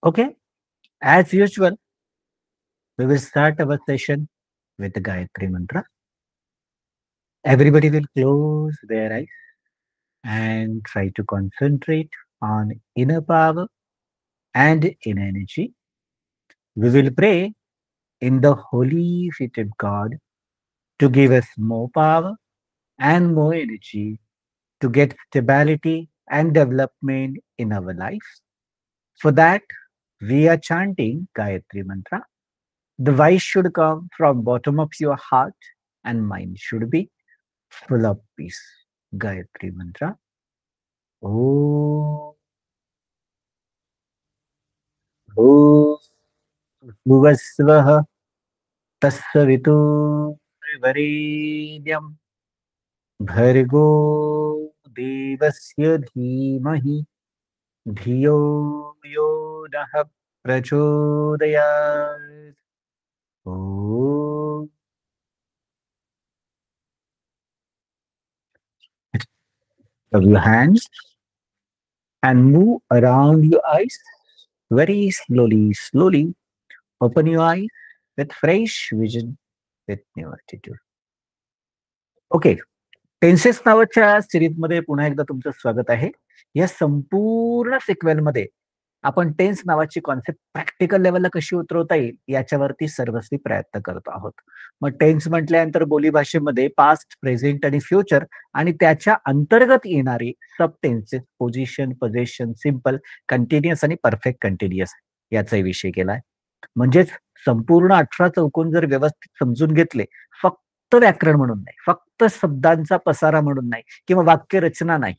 Okay, as usual, we will start our session with the Gayatri Mantra. Everybody will close their eyes and try to concentrate on inner power and inner energy. We will pray in the holy feet of God to give us more power and more energy to get stability and development in our lives. For that, we are chanting Gayatri Mantra. The voice should come from bottom of your heart and mind should be full of peace. Gayatri Mantra. Om Bhuvasvaha Tassavitu Varenyam Bhargo Devasya Dhimahi Dhiyo Yo Nah Prachodayat. Om. Rub your hands and move around your eyes very slowly, slowly. Open your eyes with fresh vision, with new attitude. Okay. Tenses नावाच्या सिरीजमध्ये पुन्हा एकदा तुमचं स्वागत आहे. या संपूर्ण सिक्वेलमध्ये आपण टेन्स नावाची कॉन्सेप्ट प्रॅक्टिकल लेवलला कशी उतरवता येईल याच्यावरती सर्वस्वी प्रयत्न करत आहोत. मग टेन्स म्हटल्यानंतर बोलीभाषेमध्ये पास्ट, प्रेझेंट आणि फ्युचर आणि त्याच्या अंतर्गत येणारी सब टेन्सेस, पोझिशन, पोझेशन, सिम्पल, कंटिन्युअस आणि परफेक्ट कंटिन्युअस याचाही विषय केलाय. म्हणजेच संपूर्ण 18 चौकोन जर व्यवस्थित समजून घेतले, फक्त व्याकरण म्हणून नाही, फक्त शब्दांचा पसारा म्हणून नाही किंवा वाक्यरचना नाही,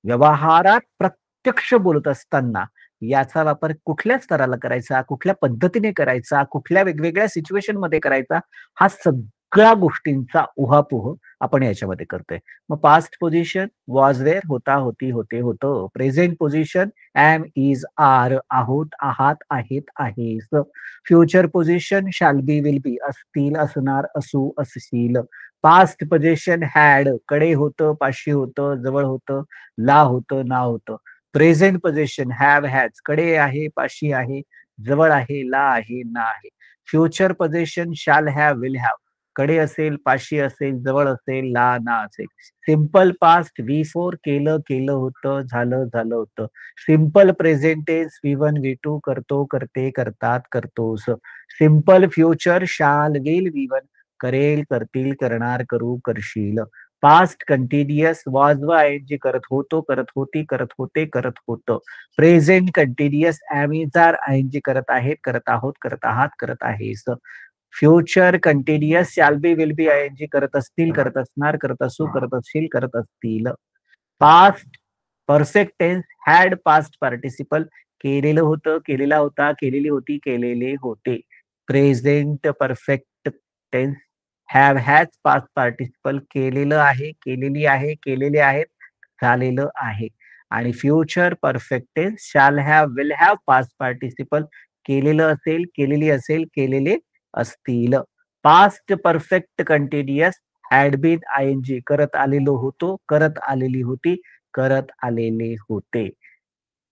व्यवहारात प्रत्यक्ष बोलत असताना याचा वापर कुठल्या स्तराला करायचा, कुठल्या पद्धतीने करायचा, कुठल्या वेगवेगळ्या सिच्युएशन मध्ये करायचा, हा सगळ्या गोष्टींचा उहापोह आपण याच्यामध्ये करतोय. मग पास्ट पोझिशन वॉज वेअर, होता, होती, होते, होतं. Present position am, is, are, आहोत, आहात, आहेत, आहेस. Future position shall be, will be, असतील, असणार, असू, असशील. पास्ट पोझिशन हॅड, कडे होतं, पाशी होतं, जवळ होतं, ला होतं, ना होतं. प्रेझेंट पोझिशन हॅव, हॅज, कडे आहे, पाशी आहे, जवळ आहे, ला आहे, ना आहे. Future position shall have, will have, कडे असेल, पाशी असेल, जवळ असेल, ला, ना असेल. सिम्पल पास्ट व्ही फोर, केलं, केलं होतं, झालं, झालं होतं. Simple present tense V one, V two, करतो, करते, करतात, करतोस. Simple future shall, will, V one, करेल, करतील, करणार, करू, करशील. पास्ट कंटिन्युअस वॉज व आयएनजी, करत होतो, करत होती, करत होते, करत होतं. Present continuous am, is, are, ING, करत आहेत, करत आहोत, करत आहात, करत आहेस. Future continuous shall be, will be, ING, करत असतील, करत असणार, करत असू, करत असशील, करत असतील. Past perfect tense had, past participle, केलेलं होतं, केलेला होता, केलेली होती, केलेले होते. Present perfect tense have, has, past participle, केलेलं आहे, केलेली आहे, केलेले आहेत, झालेलं आहे. आणि future perfect tense shall have, will have, past participle, केलेलं असेल, केलेली असेल, केलेले असतील. Past perfect continuous had been, ING, करत आलेलो होतो, करत आलेली होती, करत आलेले होते.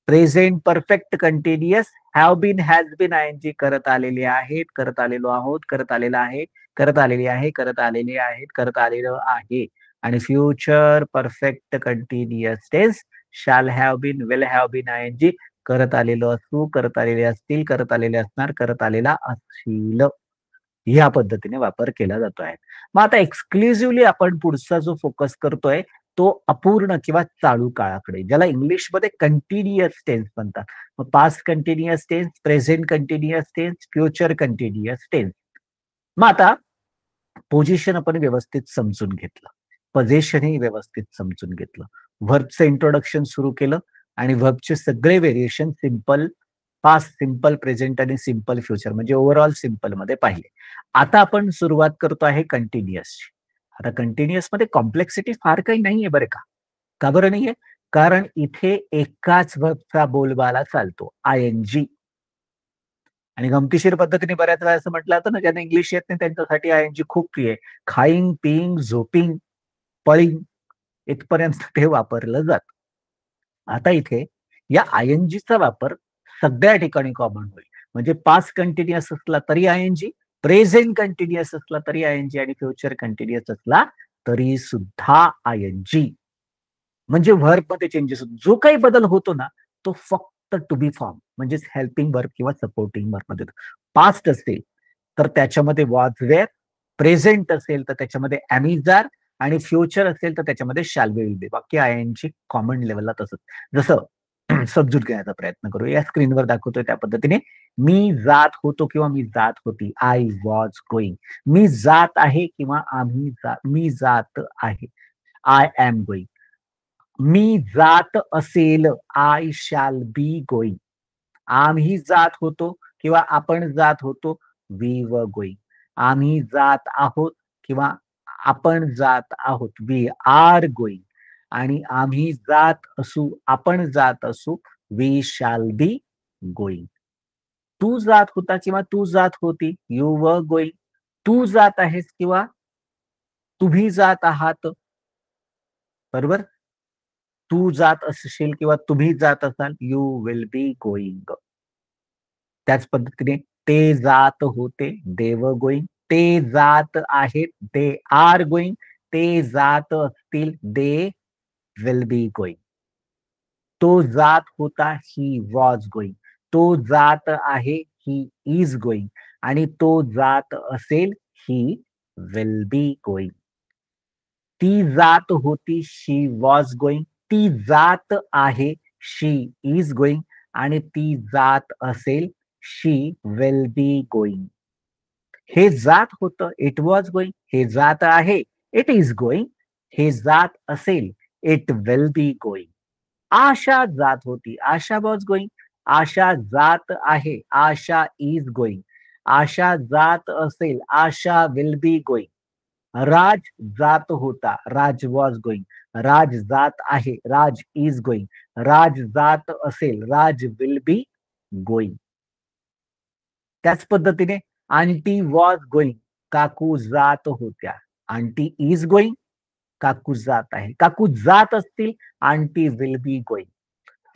Present perfect continuous have been, has bin, ING, करत आलेले आहेत, करत आलेलो आहोत, करत आलेला आहे, करत आलेली आहे, करत आलेले आहेत, करत आलेलं आहे. आणि future perfect continuous tense shall have been, will have been, ING, करत आलेलो असू, करत आलेले असतील, करत आलेले असणार, करत आलेला असशील. ह्या पद्धतीने वापर केला जातो आहे. मग आता एक्सक्लुझिव्हली आपण पुढचा जो फोकस करतोय तो अपूर्ण किंवा चालू काळाकडे, ज्याला इंग्लिशमध्ये कंटिन्युअस टेन्स म्हणतात. मग past continuous tense, present continuous tense, future continuous tense. मग आता पोझिशन आपण व्यवस्थित समजून घेतलं, पोझिशनही व्यवस्थित समजून घेतलं, व्हर्बचं इंट्रोडक्शन सुरू केलं आणि व्हर्बचे सगळे variation simple past, simple present आणि सिंपल फ्युचर म्हणजे ओव्हरऑल सिंपल मध्ये पाहिले. आता आपण सुरुवात करतो आहे कंटिन्युअस. आता कंटिन्युअस मध्ये कॉम्प्लेक्सिटी फार काही नाहीये बरं का. का बरं नाहीये? कारण इथे एकाच व्हर्बचा बोलबाला चालतो, आयएनजी. आणि गमतीशीर पद्धतीने बऱ्याच वेळा असं म्हटलं जातं ना, ज्यांना इंग्लिश येत नाही त्यांच्यासाठी आयएनजी खूप प्रिय आहे. खाईंग, पिईंग, झोपिंग, पळिंग इथपर्यंत ते वापरलं जातं. आता इथे या आयएनजीचा वापर सगळ्या ठिकाणी कॉमन होईल. म्हणजे पास्ट कंटिन्युअस असला तरी आयएनजी, प्रेझेंट कंटिन्युअस असला तरी आयएनजी आणि फ्युचर कंटिन्युअस असला तरी सुद्धा आयएनजी. म्हणजे व्हर्बमध्ये चेंजेस होतो. जो काही बदल होतो ना, तो फक्त टू बी फॉर्म म्हणजेच हेल्पिंग वर्ब किंवा सपोर्टिंग वर्बमध्ये होतो. पास्ट असेल तर त्याच्यामध्ये वॉज वेअर, प्रेझेंट असेल तर त्याच्यामध्ये एम इज आर आणि फ्युचर असेल तर त्याच्यामध्ये शॅल बी विल बी. बाकी आयएनजी कॉमन लेवलला तसंच. जसं समजून घेण्याचा प्रयत्न करू. या स्क्रीनवर दाखवतोय त्या पद्धतीने मी जात होतो किंवा मी जात होती. I was going. मी जात आहे किंवा मी जात आहे. I am going. मी जात असेल. I shall be going. आम्ही जात होतो किंवा आपण जात होतो. We were going. आम्ही जात आहोत किंवा आपण जात आहोत. We are going. आणि आम्ही जात असू, आपण जात असू. We shall be going. तू जात होता किंवा तू जात होती. You were going. तू जात आहेस किंवा तुम्ही जात आहात. बरोबर? तू जात असशील किंवा तुम्ही जात असाल. You will be going. त्याच पद्धतीने ते जात होते. दे वर गोईंग. ते जात आहेत. They are going. ते जात असतील. दे विल बी गोईंग. तो जात होता. He was going. तो जात आहे. He is going. आणि तो जात असेल. ही विल बी गोईंग. ती जात होती. शी वॉज गोईंग. ती जात आहे. She is going. आणि ती जात असेल. शी विल बी गोईंग. हे जात होतं. It was going. हे जात आहे. It is going. हे जात असेल. It will be going. Asha जात होती. आशा वॉज गोईंग. आशा जात आहे. आशा इज गोईंग. आशा जात असेल. आशा विल बी गोईंग. राज जात होता. राज वॉज गोईंग. राज जात आहे. राज इज गोईंग. राज जात असेल. Raj will be going. त्याच पद्धतीने आंटी वॉज गोईंग. काकू जात होत्या. Aunty is going. काकू जात आहे. काकू जात असतील. Aunty will be going.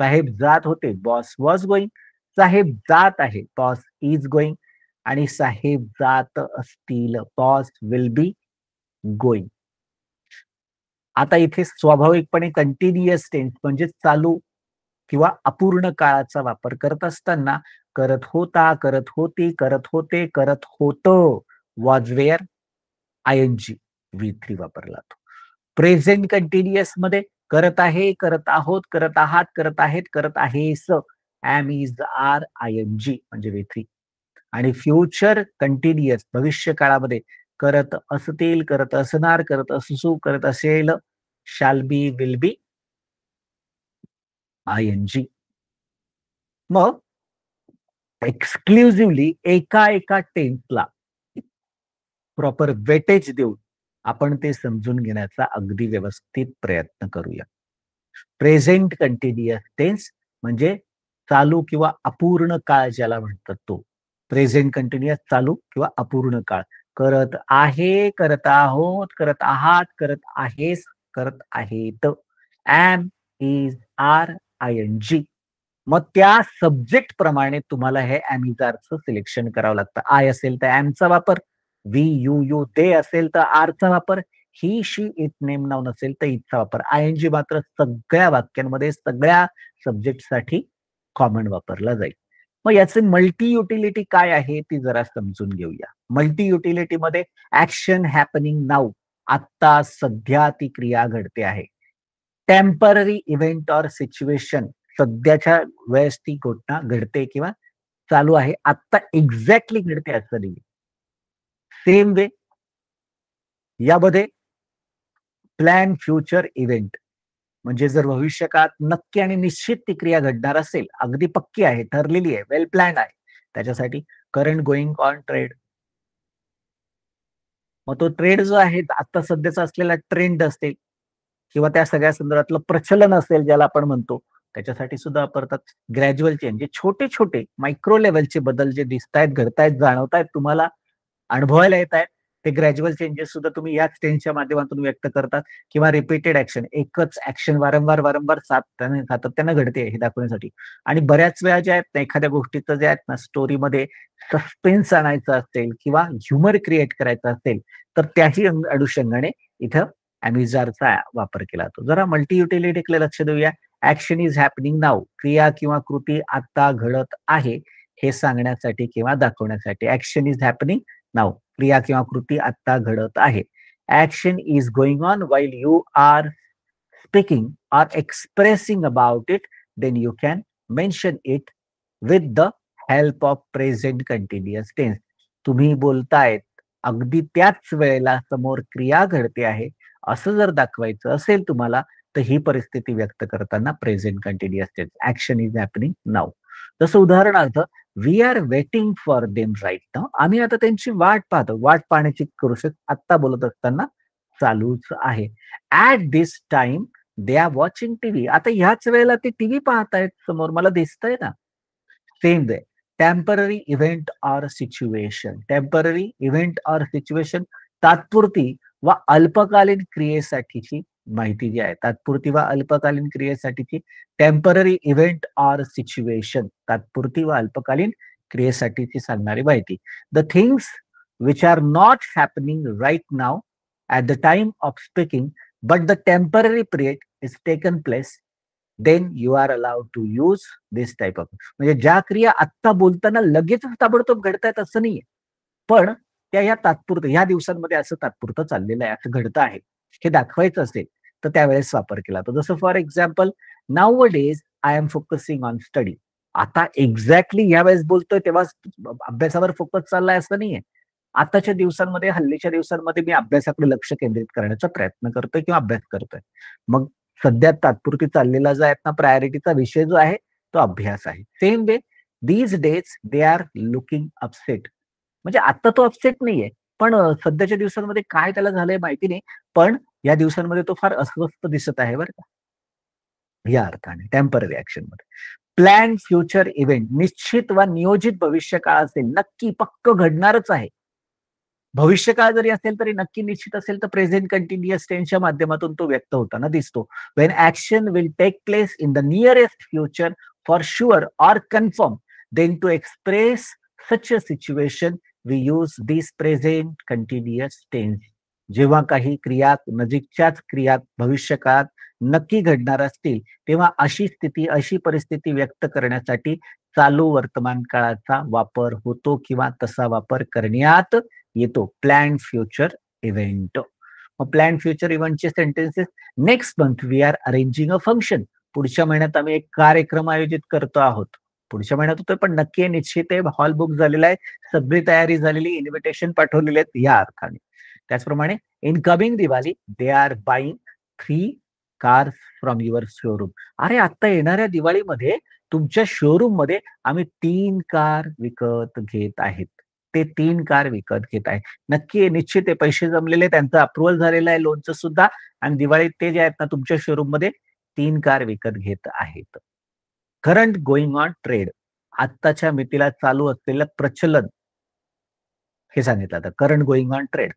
साहेब जात होते. Boss was going. साहेब जात आहे. Boss is going. आणि साहेब जात असतील. Boss will be going. आता इथे स्वाभाविकपणे कंटिन्युअस टेन्स म्हणजे चालू किंवा अपूर्ण काळाचा वापर करत असताना करत होता, करत होती, करत होते, करत होतं. वॉज वेअर आयएनजी व्ही थ्री वापरला जातो. प्रेझेंट कंटिन्युअस मध्ये करत आहे, करत आहोत, करत आहात, करत आहेत, करत आहेस. एम इज आर आयएनजी म्हणजे व्ही थ्री. आणि फ्युचर कंटिन्युअस भविष्य काळामध्ये करत असतील, करत असणार, करत असू, करत असेल. Shall be, will be आयएनजी. मग एक्सक्लुझिव्हली एका एका टेन्सला प्रॉपर वेटेज देऊन आपण ते समजून घेण्याचा अगदी व्यवस्थित प्रयत्न करूया. प्रेझेंट कंटिन्युअस टेन्स म्हणजे चालू किंवा अपूर्ण काळ ज्याला म्हणतात तो. प्रेझेंट कंटिन्युअस चालू किंवा अपूर्ण काळ. करत आहे, करत आहोत, करत आहात, करत आहेस, करत आहेत. Am, is, are, ING. मग त्या सब्जेक्ट प्रमाणे तुम्हाला हे ॲमिजारचं सिलेक्शन करावं लागतं. आय असेल तर एमचा वापर, वी, यू, दे असेल तर आरचा वापर, ही, शी, इट, नेम, नाउन असेल तर इटचा वापर. आयएनजी मात्र सगळ्या वाक्यांमध्ये सगळ्या सब्जेक्टसाठी कॉमन वापरला जाईल. मग याचे मल्टी युटिलिटी काय आहे ती जरा समजून घेऊया. मल्टी युटिलिटीमध्ये ऍक्शन हॅपनिंग नाऊ, आत्ता सध्या ती क्रिया घडते आहे. टेम्पररी इव्हेंट ऑर सिच्युएशन, सध्याच्या वेळेस ती घटना घडते किंवा चालू आहे. आत्ता एक्झॅक्टली घडते असं नाही. सेम वे यामध्ये प्लॅन फ्युचर इव्हेंट म्हणजे जर भविष्यकाळात नक्की आणि निश्चित ती क्रिया घडणार असेल, अगदी पक्की आहे, ठरलेली आहे, वेल प्लॅन आहे, त्याच्यासाठी करंट गोइंग ऑन ट्रेड. मग तो ट्रेड जो आहे आता सध्याचा असलेला ट्रेंड असेल किंवा त्या सगळ्या संदर्भातलं प्रचलन असेल ज्याला आपण म्हणतो, त्याच्यासाठी सुद्धा वापरतात. ग्रॅज्युअल चेंज जे छोटे छोटे मायक्रो लेवलचे बदल जे दिसतायत, घडतायत, जाणवतायत, तुम्हाला अनुभवायला येत आहेत, ते ग्रॅज्युअल चेंजेस सुद्धा तुम्ही याच टेन्सच्या माध्यमातून व्यक्त करतात किंवा रिपीटेड ऍक्शन, एकच ऍक्शन वारंवार वारंवार सातत्यानं घडते हे दाखवण्यासाठी. आणि बऱ्याच वेळा जे आहेत ना एखाद्या गोष्टीचं जे आहेत ना स्टोरीमध्ये सस्पेन्स आणायचं असेल किंवा ह्युमर क्रिएट करायचं असेल तर त्याही अनुषंगाने इथं अॅम्युझारचा वापर केला जातो. जरा मल्टी युटिलिटीकडे लक्ष देऊया. ऍक्शन इज हॅपनिंग नाऊ, क्रिया किंवा कृती आता घडत आहे हे सांगण्यासाठी किंवा दाखवण्यासाठी. ऍक्शन इज हॅपनिंग नाऊ, क्रिया किंवा कृती आता घडत आहे. Action is going on while you are speaking or expressing about it, then you can mention it with the help of present continuous tense. तुम्ही बोलतायत, अगदी त्याच वेळेला समोर क्रिया घडते आहे, असं जर दाखवायचं असेल तुम्हाला, तर ही परिस्थिती व्यक्त करताना present continuous tense, action is happening now. जसं उदाहरणार्थ, we are waiting for them right now. आम्ही आता त्यांची वाट पाहतो. वाट पाहण्याची करू आत्ता बोलत असताना चालूच आहे. At this time they are watching TV. आता ह्याच वेळेला ते टीव्ही पाहतायत समोर, मला दिसतंय ना. Same way, temporary event or situation. Temporary event or situation तात्पुरती व अल्पकालीन क्रियेसाठीची माहिती जी आहे, तात्पुरती व अल्पकालीन क्रियेसाठीची टेम्पररी इव्हेंट ऑर सिच्युएशन, तात्पुरती व अल्पकालीन क्रियेसाठीची सांगणारी माहिती. The things which are not happening right now at the time of speaking but the temporary period is taken place, then you are allowed to use this type of. म्हणजे ज्या क्रिया आत्ता बोलताना लगेच ताबडतोब घडतायत असं नाहीये, पण त्या या तात्पुरतं, ह्या दिवसांमध्ये असं तात्पुरतं चाललेलं आहे, असं घडतं आहे हे दाखवायचं असेल तर त्यावेळेस वापर केला जातो. जसं for example, now a days I am focusing on study. आता एक्झॅक्टली यावेळेस बोलतोय तेव्हा अभ्यासावर फोकस चाललाय असं नाहीये. आताच्या दिवसांमध्ये, हल्लीच्या दिवसांमध्ये मी अभ्यासाकडे लक्ष केंद्रित करण्याचा प्रयत्न करतोय किंवा अभ्यास करतोय. मग सध्या तात्पुरती चाललेला जो आहे ना प्रायोरिटीचा विषय जो आहे तो अभ्यास आहे. Same way, these days they are looking upset. म्हणजे आता तो अपसेट नाहीये, पण सध्याच्या दिवसांमध्ये काय त्याला झालंय माहिती नाही, पण या दिवसांमध्ये तो फार अस्वस्थ दिसत आहे बरं का. या अर्थाने टेम्पररी ऍक्शन मध्ये. प्लॅन फ्युचर इव्हेंट, निश्चित वा नियोजित भविष्यकाळ असेल, नक्की पक्क घडणारच आहे. भविष्यकाळ जरी असेल तरी नक्की निश्चित असेल तर प्रेझेंट कंटिन्युअस टेन्सच्या माध्यमातून तो व्यक्त होताना दिसतो. When action will take place in the nearest future for sure or confirm, then to express such a situation we use this present continuous tense. जेव्हा काही क्रिया नजीकच्याच क्रिया भविष्यकाळात नक्की घडणार असतील तेव्हा अशी स्थिती, अशी परिस्थिती व्यक्त करण्यासाठी चालू वर्तमान काळाचा वापर होतो किंवा तसा वापर करण्यात येतो. Plan future event. मग प्लॅन फ्युचर इव्हेंटचे sentences. Next month we are arranging a function. पुढच्या महिन्यात आम्ही एक कार्यक्रम आयोजित करतो आहोत. पुढच्या महिन्यात होतोय पण नक्की आहे, निश्चित आहे, हॉल बुक झालेला आहे, सगळी तयारी झालेली, इन्व्हिटेशन पाठवलेले आहेत या अर्थाने. त्याचप्रमाणे in coming Diwali they are buying 3 cars from your showroom. अरे आता येणाऱ्या दिवाळीमध्ये तुमच्या शोरूम मध्ये आम्ही 3 कार विकत घेत आहेत. ते 3 कार विकत घेत आहे. नक्की आहे, निश्चित आहे, पैसे जमलेले, त्यांचं अप्रुव्हल झालेलं आहे लोनचं सुद्धा, आणि दिवाळीत ते जे आहेत ना तुमच्या शोरूम मध्ये 3 कार विकत घेत आहेत. करंट गोइंग ऑन ट्रेड, आत्ताच्या मितीला चालू असलेलं प्रचलन हे सांगितलं आता. Current going on trade.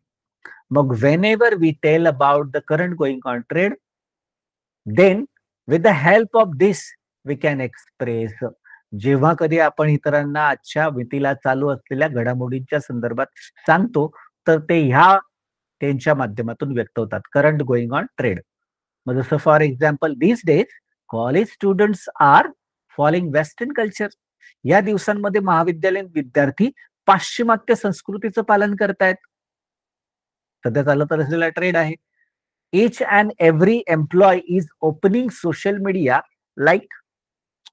मग whenever we tell about the current going on trade, then with the help of this we can express. जेव्हा कधी आपण इतरांना आजच्या मितीला चालू असलेल्या घडामोडींच्या संदर्भात सांगतो तर ते ह्या त्यांच्या माध्यमातून व्यक्त होतात. Current going on trade. मग जसं for example, these days college students are following western culture. या दिवसांमध्ये महाविद्यालयीन विद्यार्थी पाश्चिमात्य संस्कृतीचं पालन करतायत. सध्या चालत असलेला ट्रेड आहे. each and every employee is opening social media like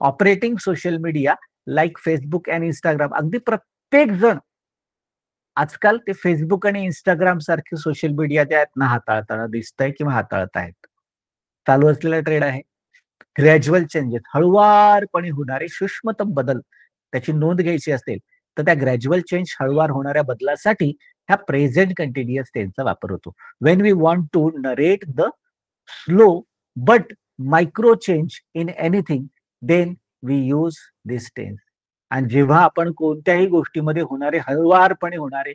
operating social media like Facebook and Instagram. अगदी प्रत्येक जण आजकाल ते फेसबुक आणि इंस्टाग्राम सारखे सोशल मीडिया जे आहेत ना हाताळताना दिसतंय किंवा हाताळत आहेत. चालू असलेला ट्रेड आहे. ग्रॅज्युअल चेंजेस, हळुवारपणे होणारे सूक्ष्मतम बदल त्याची नोंद घ्यायची असेल तर त्या ग्रॅज्युअल चेंज, हळुवार होणाऱ्या बदलासाठी ह्या प्रेझेंट कंटिन्युअस टेन्सचा वापर होतो. When we want to narrate the slow but micro change in anything, then we use this tense. आणि जेव्हा आपण कोणत्याही गोष्टीमध्ये होणारे, हळुवारपणे होणारे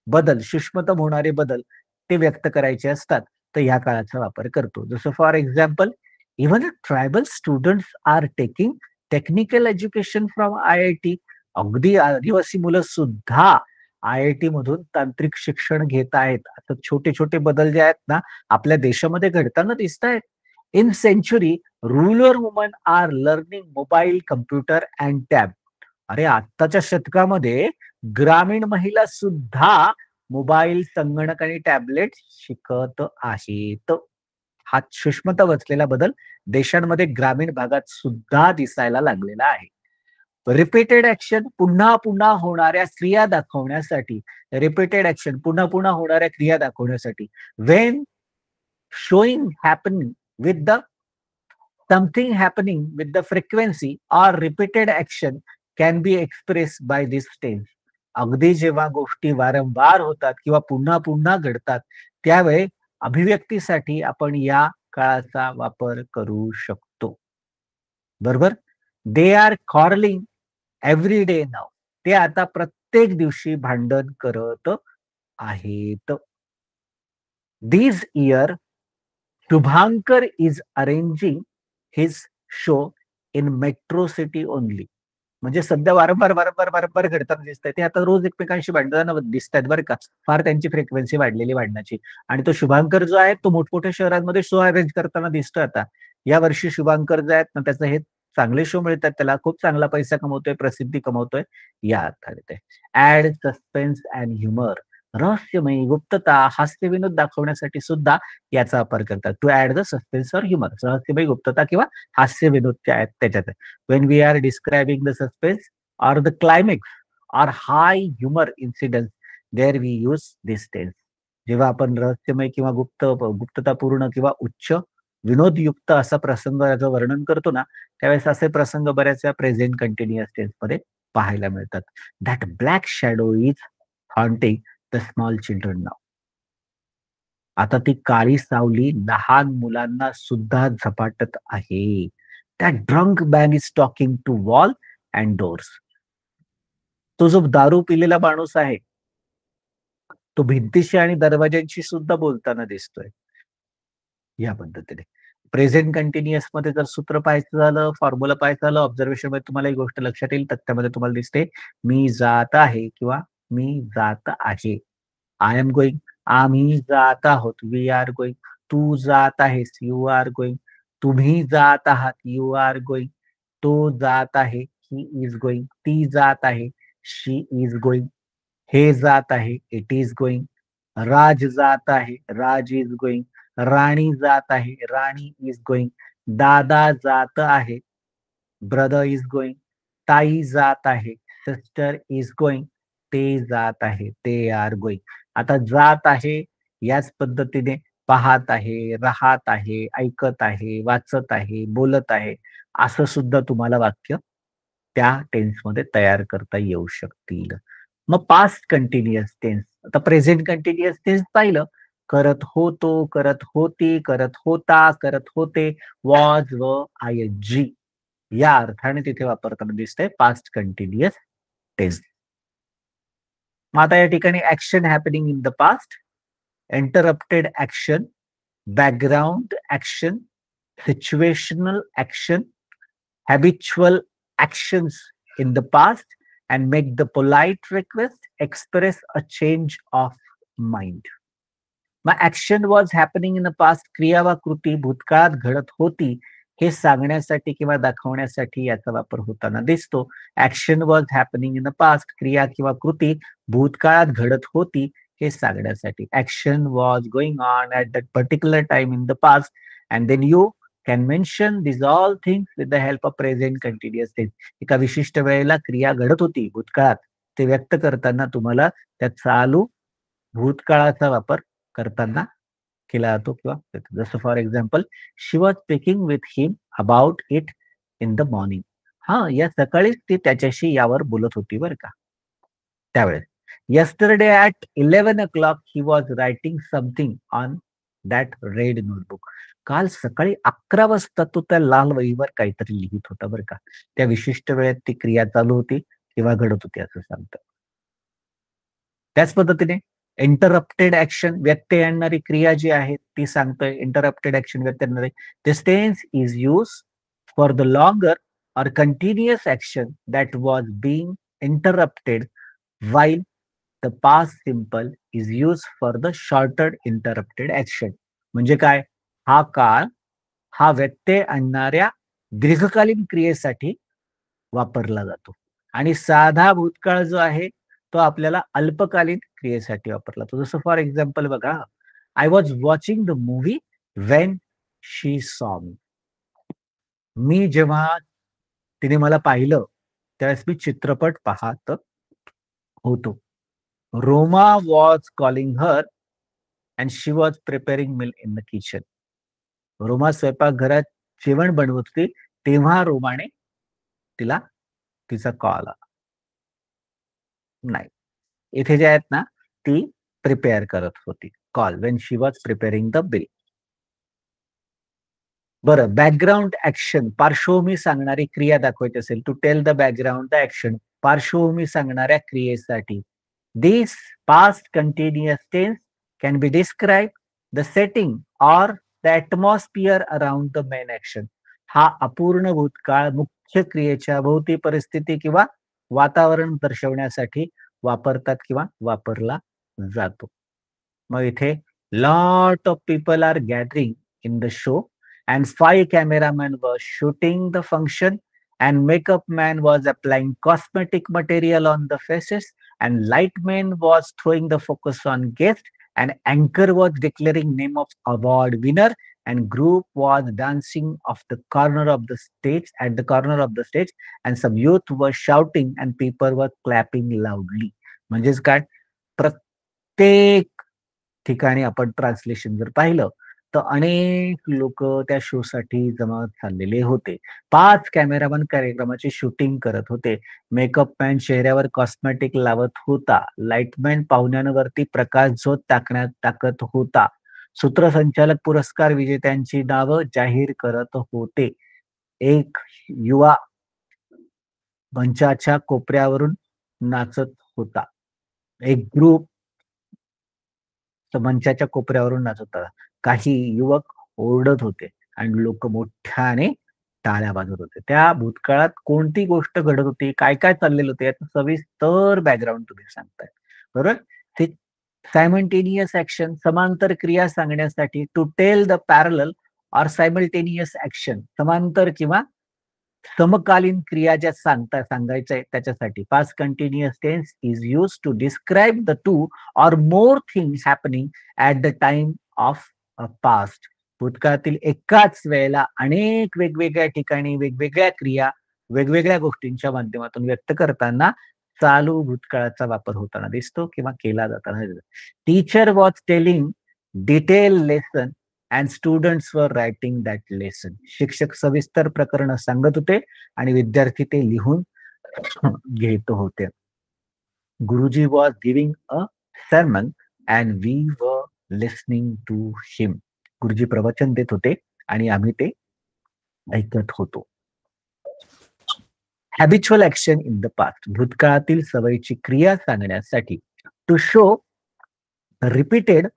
बदल, सूक्ष्मतम होणारे बदल ते व्यक्त करायचे असतात, तर ह्या काळाचा वापर करतो. जसं for example, even tribal students are taking technical education from IIT. अगदी आदिवासी मुलं सुद्धा आय-आय-टी मधून तांत्रिक शिक्षण घेत आहेत. आता छोटे-छोटे बदल जे आहेत ना, आपल्या देशामध्ये घडताना दिसतायत. In century, rural woman are learning mobile, computer and tab. अरे आत्ताच्या शतकामध्ये ग्रामीण महिला सुद्धा मोबाईल, संगणक आणि टॅबलेट शिकत आहेत. हा सूक्ष्मता बसलेला बदल देशांमध्ये ग्रामीण भागात सुद्धा दिसायला लागलेला आहे. रिपीटेड ॲक्शन, पुन्हा पुन्हा होणाऱ्या क्रिया दाखवण्यासाठी, रिपीटेड ॲक्शन पुन्हा पुन्हा होणाऱ्या क्रिया दाखवण्यासाठी, when showing happening with the something happening with the frequency or repeated action can be expressed by this tense. अगदी जेव्हा गोष्टी वारंवार होतात किंवा पुन्हा पुन्हा घडतात, त्यावेळी अभिव्यक्तीसाठी आपण या काळाचा वापर करू शकतो. बरोबर? They are quarreling every day now. ते आता प्रत्येक दिवशी भांडण करत आहेत. This year Shubhankar is arranging his show in metro city only. म्हणजे सध्या वारंवार घडताना दिसतंय. ते आता रोज एकमेकांशी भांडताना दिसतायत बरं का. फार त्यांची फ्रिक्वेन्सी वाढलेली भांडणाची. आणि तो शुभांकर जो आहे तो मोठमोठ्या शहरांमध्ये शो अरेंज करताना दिसतोय आता. यावर्षी शुभांकर जे आहेत ना त्याचं हे चांगले शो मिळतात त्याला. खूप चांगला पैसा कमवतोय, प्रसिद्धी कमवतोय या अर्थाने ते. Add suspense and humour. रहस्यमयी, गुप्तता, हास्यविनोद दाखवण्यासाठी सुद्धा याचा वापर करतात. To add the suspense or humour. रहस्यमयी, गुप्तता किंवा हास्यविनोद जे आहेत त्याच्यात. When we are describing the suspense or the climax or high humor incidents, there we use this tense. जेव्हा आपण रहस्यमय किंवा गुप्ततापूर्ण किंवा उच्च विनोदयुक्त असा प्रसंगाचं वर्णन करतो ना, त्यावेळेस असे प्रसंग बऱ्याच वेळा प्रेझेंट कंटिन्युअस टेन्स मध्ये पाहायला मिळतात. That black shadow is haunting the small children now. आता ती काळी सावली लहान मुलांना सुद्धा झपाटत आहे. That drunk man is talking to wall and doors. तो जो दारू पिलेला माणूस आहे, तो भिंतीशी आणि दरवाज्यांशी सुद्धा बोलताना दिसतोय. या पद्धतीने. प्रेझेंट कंटिन्युअस मध्ये जर सूत्र पाहायचं झालं, फॉर्म्युला पाहायचं झालं, ऑब्झर्वेशन मध्ये तुम्हाला एक गोष्ट लक्षात येईल, तथ्यामध्ये तुम्हाला दिसते, मी जात आहे किंवा मी जात आहे. आय एम गोइंग, आम्ही जात आहोत. We are going. तू जात आहेस. You are going. तुम्ही जात आहात. You are going. तो जात आहे. He is going. ती जात आहे. She is going. हे जात आहे. It is going. राज जात आहे. राज इज गोइंग. राणी जात आहे. राणी इज गोइंग. दादा जात आहे. Brother is going. ताई जात आहे. Sister is going. ते जात आहे. ते आर गोइंग. आता जात आहे याच पद्धतीने पाहत आहे, राहत आहे, ऐकत आहे, वाचत आहे, बोलत आहे, असं सुद्धा तुम्हाला वाक्य त्या टेन्समध्ये तयार करता येऊ शकतील. मग पास्ट कंटिन्युअस टेन्स. आता प्रेझेंट कंटिन्युअस टेन्स पाहिलं, करत होतो, करत होती, करत होता, करत होते, वॉज व आय-एन-जी या अर्थाने तिथे वापरताना दिसतंय पास्ट कंटिन्युअस टेन्स. मग आता या ठिकाणी action happening in the past, interrupted action, background action, situational action, habitual actions in the past and make the polite request express a change of mind. मग action was happening in the past, क्रिया वा कृती भूतकाळात घडत होती हे सांगण्यासाठी किंवा दाखवण्यासाठी याचा वापर होताना दिसतो. Action was happening in the past, क्रिया किंवा कृती भूतकाळात घडत होती हे सांगण्यासाठी. Action was going on at that particular time in the past and then you can mention this all things with the help of present continuous tense. एका विशिष्ट वेळेला क्रिया घडत होती भूतकाळात, ते व्यक्त करताना तुम्हाला त्या चालू भूतकाळाचा वापर करताना केला जातो किंवा जसं for example, she was speaking with him about it in the morning. हा, या सकाळीच ती त्याच्याशी यावर बोलत होती बरं का त्यावेळेस. Yesterday at 11 o'clock he was writing something on that red notebook. काल सकाळी 11 वाजता तो त्या लाल वहीवर काहीतरी लिहित होता बरं का. त्या विशिष्ट वेळेत ती क्रिया चालू होती किंवा घडत होती असं सांगतं. त्याच पद्धतीने इंटरप्टेड ऍक्शन, व्यत्यय आणणारी क्रिया जी आहे ती सांगतोय. इंटरप्टेड ऍक्शन, व्यत्यय आणणारी. This tense is use for the longer or continuous action that was being interrupted, while the past simple is used for the shorter interrupted action. म्हणजे काय? हा काळ हा व्यत्यय आणणाऱ्या दीर्घकालीन क्रियेसाठी वापरला जातो आणि साधा भूतकाळ जो आहे तो आपल्याला अल्पकालीन क्रियेसाठी वापरला जातो. जसं फॉर एक्झाम्पल बघा, I was watching the movie Wien she saw me. मी जेव्हा तिने मला पाहिलं त्यावेळेस मी चित्रपट पाहत होतो. Roma was calling her and she was preparing meal in the kitchen. Roma स्वयंपाकघरात जेवण बनवत होती तेव्हा रोमाने तिला तिचा कॉल आला. नाही, इथे जे आहेत ना ती प्रिपेअर करत होती. Call when she was preparing the bill. बरं, बॅकग्राऊंड ऍक्शन, पार्श्वभूमी सांगणारी क्रिया दाखवायची असेल, to tell the background the action, पार्श्वभूमी सांगणाऱ्या क्रियेसाठी this past continuous tense can be describe the setting or the atmosphere around the main action. हा अपूर्ण भूतकाळ मुख्य क्रियेच्या भोवती परिस्थिती किंवा वातावरण दर्शवण्यासाठी वापरतात किंवा वापरला जातो. मग इथे lot of people are gathering in the show and five cameramen were shooting the function and makeup man was applying cosmetic material on the faces and light man was throwing the focus on guest and anchor was declaring name of award winner and group was dancing off the corner of the stage at the corner of the stage and some youth were shouting and people were clapping loudly. म्हणजेच काय, प्रत्येक ठिकाणी आपण translation जर पाहिलं तर अनेक लोक त्या शो साठी जमा झालेले होते. 5 कॅमेरामन कार्यक्रमाची शूटिंग करत होते. मेकअप मॅन चेहऱ्यावर कॉस्मेटिक लावत होता. लाईटमॅन पाहुण्यांवरती प्रकाश झोत टाकत होता. सूत्रसंचालक पुरस्कार विजेत्यांची नावं जाहीर करत होते. एक युवा मंचाच्या कोपऱ्यावरून नाचत होता. एक ग्रुप मंचाच्या कोपऱ्यावरून नाचत होता. काही युवक ओरडत होते आणि लोक मोठ्याने टाळ्या वाजवत होते. त्या भूतकाळात कोणती गोष्ट घडत होती, काय काय चाललेलं होतं याचं सविस्तर बॅकग्राऊंड तुम्ही सांगताय. बरोबर. ते सायमल्टेनियस ऍक्शन, समांतर क्रिया सांगण्यासाठी, to tell the parallel or simultaneous action, समांतर किंवा समकालीन क्रिया ज्या सांगायच्या आहेत त्याच्यासाठी past continuous tense is use to describe the two or more things happening at the time of a past. भूतकाळातील एकाच वेळेला अनेक वेगवेगळ्या ठिकाणी वेगवेगळ्या क्रिया वेगवेगळ्या गोष्टींच्या माध्यमातून व्यक्त करताना चालू भूतकाळाचा वापर होताना दिसतो किंवा केला जाताना दिसतो. Teacher was telling detail lesson and students वर रायटिंग दॅट लेसन. शिक्षक सविस्तर प्रकरण सांगत होते आणि विद्यार्थी ते लिहून घेत होते. गुरुजी was giving a sermon and we were listening to him. गुरुजी प्रवचन देत होते आणि आम्ही ते ऐकत होतो. Habitual action in the past, भूतकाळातील सवयीची क्रिया सांगण्यासाठी, to show repeated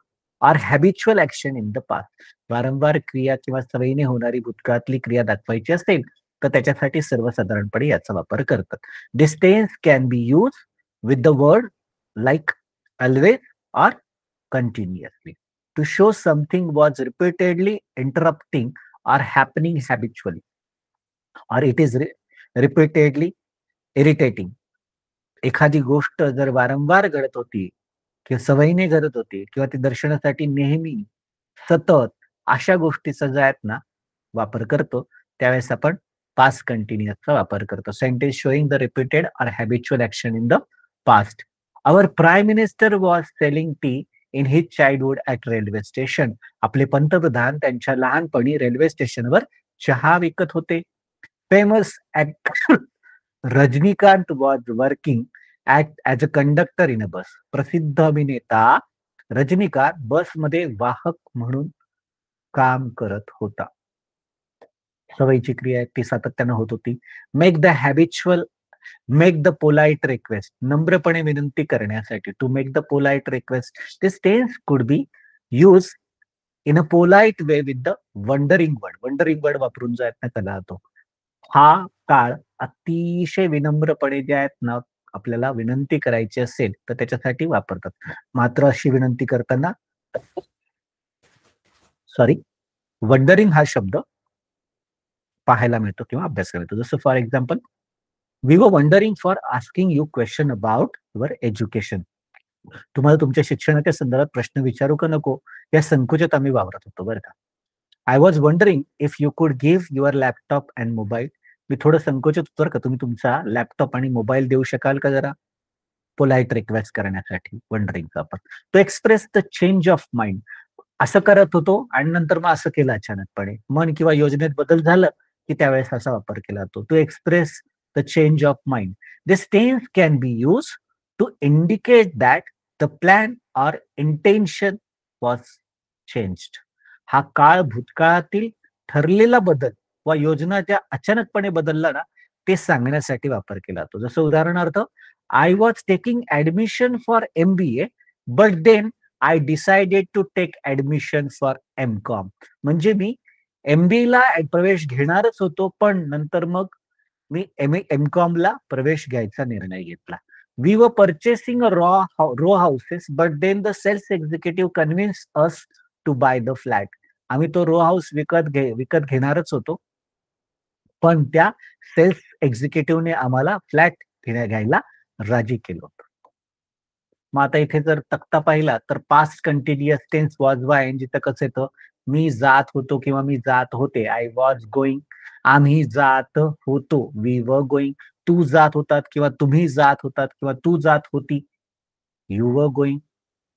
or habitual action in the past, वारंवार क्रिया किंवा सवयीने होणारी भूतकाळातली क्रिया दाखवायची असेल तर त्याच्यासाठी सर्वसाधारणपणे याचा वापर करतात. This tense can be use with the word like always or continuously. To show something was repeatedly interrupting or happening habitually, or it is repeatedly irritating. एखादी गोष्ट जर वारंवार घडत होती किंवा सवयीने घडत होती किंवा ती दर्शनासाठी नेहमी सतत अशा गोष्टीचा जो आहेत ना वापर करतो त्यावेळेस आपण पास्ट कंटिन्युअसचा वापर करतो. Sentence showing the repeated or habitual action in the past. Our Prime Minister was selling tea in his childhood at railway station. आपले पंतप्रधान त्यांच्या लहानपणी रेल्वे स्टेशनवर चहा विकत होते. Famous actor Rajinikanth was working as a conductor in a bus. प्रसिद्ध अभिनेता रजनीकांत बसमध्ये वाहक म्हणून काम करत होता. सवयीची क्रिया ती सातत्यानं होत होती. Make the habitual make the polite request, नम्रपणे विनंती करण्यासाठी. To make the polite request, this tense could be use in a polite way with the wondering word. Wondering word वापरून जो आहेत ना त्याला तो हा काळ अतिशय विनम्रपणे जे आहेत ना आपल्याला विनंती करायची असेल तर त्याच्यासाठी वापरतात. मात्र अशी विनंती करताना सॉरी वंडरिंग हा शब्द पाहायला मिळतो किंवा अभ्यास करायला मिळतो. जसं for example, we were wondering for asking you question about your education. तुम्हाला तुमच्या शिक्षणाच्या संदर्भात प्रश्न विचारू का नको या संकोचात आम्ही वावरत होतो बरं का. I was wondering if you could give your laptop and mobile. मी थोडं संकोचित होतो बरं का, तुम्ही तुमचा लॅपटॉप आणि मोबाईल देऊ शकाल का जरा, पोलाइट रिक्वेस्ट करण्यासाठी वंडरिंगचा आपण. To express the change of mind, असं करत होतो आणि नंतर मग असं केलं अचानकपणे. मन किंवा योजनेत बदल झालं की त्यावेळेस असा वापर केला जातो. To express the change of mind. This tense can be use to indicate that the plan or intention was changed. हा काळ भूतकाळातील ठरलेला बदल वा योजना ज्या अचानकपणे बदलला ना ते सांगण्यासाठी वापर केला जातो. जसं उदाहरणार्थ, I was taking admission for MBA but then I decided to take admission for MCOM. म्हणजे मी MBA ला प्रवेश घेणारच होतो पण नंतर मग मी MCOM ला प्रवेश घ्यायचा निर्णय घेतला. We were purchasing row houses but then the sales executive convince us to buy the flat. आम्ही तो रो हाऊस विकत घेणारच होतो पण त्या सेल्स एक्झिक्युटिव्हने आम्हाला फ्लॅट घ्यायला राजी केलं होतं. मग आता इथे जर तक्ता पाहिला तर पास्ट कंटिन्युअस टेन्स वॉज वा एन जिथं कसं येतं, मी जात होतो किंवा मी जात होते, आय वॉज गोईंग. आम्ही जात होतो, वी वर गोईंग. तू जात होतात किंवा तुम्ही जात होतात किंवा तू जात होती, यू वर गोईंग.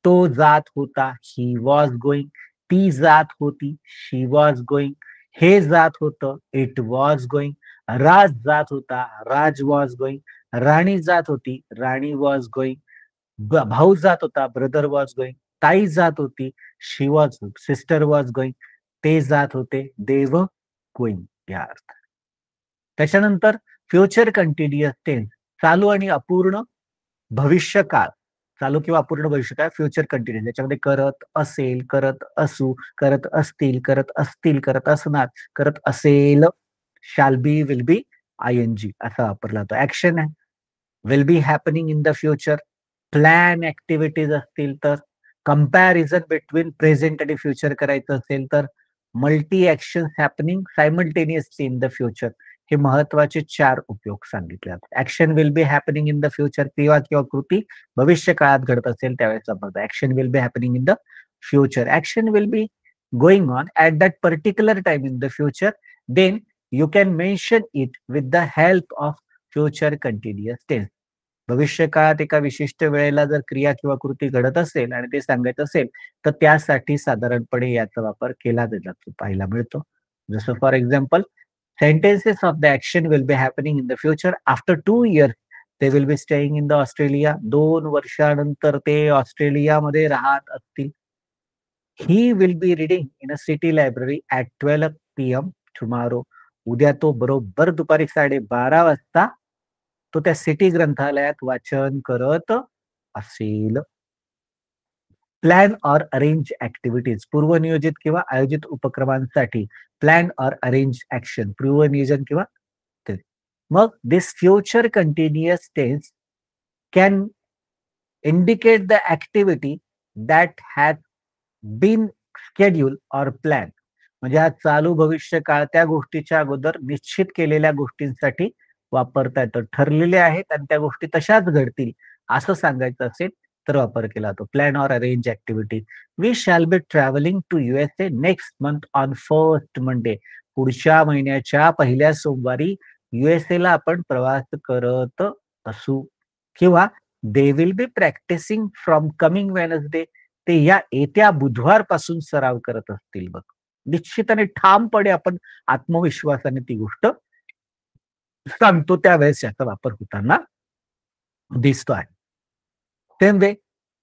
तो जात होता, ही वॉज गोईंग. ती जात होती, शी वॉज गोईंग. हे जात होतं, इट वॉज गोईंग. राज जात होता, राज वॉज गोईंग. राणी जात होती, राणी वॉज गोईंग. भाऊ जात होता, ब्रदर वॉज गोईंग. ताई जात होती, शी वॉज, सिस्टर वॉज गोईंग. ते जात होते, दे वर गोईंग या अर्थ. त्याच्यानंतर फ्युचर कंटिन्युअस टेन्स, चालू आणि अपूर्ण भविष्यकाळ. चालू किंवा अपूर्ण भविष्यकाळ फ्युचर कंटिन्युअस, याच्यामध्ये करत असेल, करत असू, करत असतील, करत असतील, करत असणार, करत असेल. Shall be, will B, ING असा वापरला जातो. Action will be happening in the future. Plan activities असतील तर, कंपॅरिझन बिटवीन प्रेझेंट आणि फ्युचर करायचं असेल तर, multi action happening simultaneously in the future. हे महत्वाचे 4 उपयोग सांगितले आहेत. Action will be happening in the future, क्रिया किंवा कृती भविष्य काळात घडत असेल त्यावेळेस वापरतो. Action will be happening in the future. Action will be going on at that particular time in the future. Then you can mention it with the help of future continuous tense. भविष्य काळात एका विशिष्ट वेळेला जर क्रिया किंवा कृती घडत असेल आणि ते सांगायचं असेल तर त्यासाठी साधारणपणे याचा वापर केला जातो, पाहायला मिळतो. जसं for example, sentences of the action will be happening in the future. After 2 years, they will be staying in the Australia. 2 वर्षानंतर ते ऑस्ट्रेलियामध्ये राहत असतील. He will be reading in a city library at 12 PM tomorrow. उद्या तो बरोबर दुपारी 12:30 वाजता तो त्या सिटी ग्रंथालयात वाचन करत असेल. प्लॅन ऑर अरेंज ऍक्टिव्हिटीज, पूर्वनियोजित किंवा आयोजित उपक्रमांसाठी प्लॅन ऑर अरेंज ऍक्शन, पूर्वनियोजन किंवा ते. मग this future continuous tense can indicate the activity that has been schedule or plan. म्हणजे हा चालू भविष्य काळ त्या गोष्टीच्या अगोदर निश्चित केलेल्या गोष्टींसाठी वापरता येतो. ठरलेले आहेत आणि त्या गोष्टी तशाच घडतील असं सांगायचं असेल तर वापर केला जातो. Plan or arrange activity. We shall be travelling to USA next month on first Monday. पुढच्या महिन्याच्या पहिल्या सोमवारी USA ला आपण प्रवास करत असू. किंवा they will be practising from coming Wednesday. ते या येत्या बुधवारपासून सराव करत असतील बघ. निश्चित आणि ठामपणे आपण आत्मविश्वासाने ती गोष्ट सांगतो त्यावेळेस याचा वापर होताना दिसतो आहे. Same way,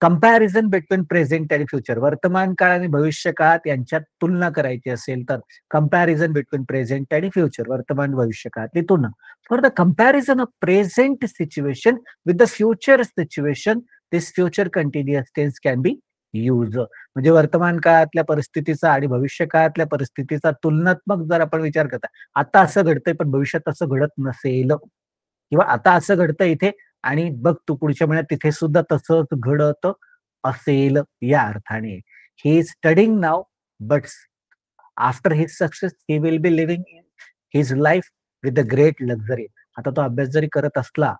comparison between present आणि फ्युचर, वर्तमान काळ आणि भविष्य काळात यांच्यात तुलना करायची असेल तर कंपॅरिझन बिटवीन प्रेझेंट आणि फ्युचर, वर्तमान भविष्य काळातली तुलना. For the comparison of present situation with the future situation, this future continuous tense can be use. म्हणजे वर्तमान काळातल्या परिस्थितीचा आणि भविष्य काळातल्या परिस्थितीचा तुलनात्मक जर आपण विचार करता, आता असं घडतंय पण भविष्यात असं घडत नसेल, किंवा आता असं घडतं इथे आणि बघ तू पुढच्या महिन्यात तिथे सुद्धा तसंच घडत असेल, या अर्थाने. He is studying now, but after his success he will B living his life with a great luxury. आता तो अभ्यास जरी करत असला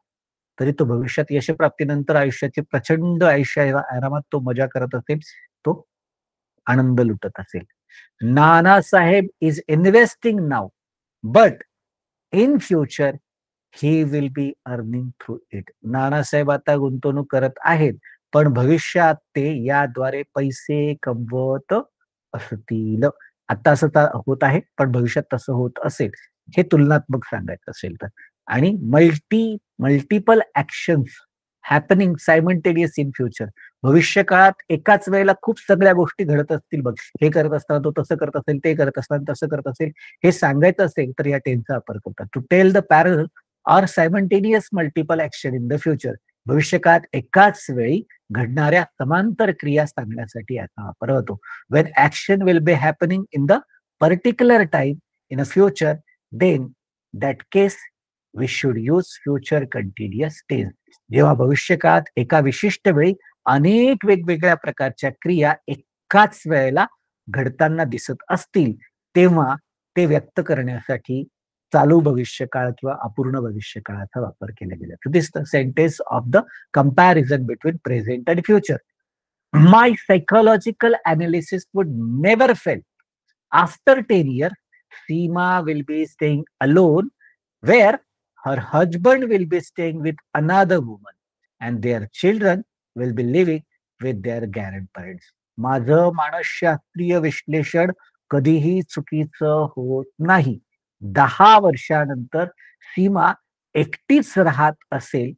तरी तो भविष्यात यशप्राप्तीनंतर आयुष्याची प्रचंड आयुष्य आरामात तो मजा करत असेल, तो आनंद लुटत असेल. Nanasaheb is investing now, but in future he will be earning through it. Nanasaheb आता गुंतवणूक करत आहेत, पण भविष्यात ते याद्वारे पैसे कमवत असतील. आता असं होत आहे, पण भविष्यात तसं होत असेल. हे तुलनात्मक सांगायचं असेल तर. आणि multiple actions happening simultaneous in future. भविष्य काळात एकाच वेळेला खूप सगळ्या गोष्टी घडत असतील बघ. हे करत असताना तो तसं करत असेल, ते करत असताना तसं करत असेल, हे सांगायचं असेल तर या टेन्सचा वापर करतात. टू टेल द पॅरल or simultaneous multiple action in the future. भविष्यकाळात एकाच वेळी घडणाऱ्या समांतर क्रिया सांगण्यासाठी याचा वापर होतो. When action will be happening in the particular time in a future, then that case we should use future continuous tense. जेव्हा भविष्यकाळात एका विशिष्ट वेळी अनेक वेगवेगळ्या प्रकारच्या क्रिया एकाच वेळेला घडताना दिसत असतील, तेव्हा ते व्यक्त करण्यासाठी चालू भविष्यकाळ किंवा अपूर्ण भविष्यकाळाचा वापर केला गेला. So this is the sentence of the comparison between present and future. My psychological analysis would never fail. After 10 years, Seema will be staying alone, where her husband will be staying with another woman, and their children will be living with their grandparents. माझं मानसशास्त्रीय विश्लेषण कधीही चुकीचं होत नाही. 10 वर्षानंतर सीमा एकटीच राहत असेल,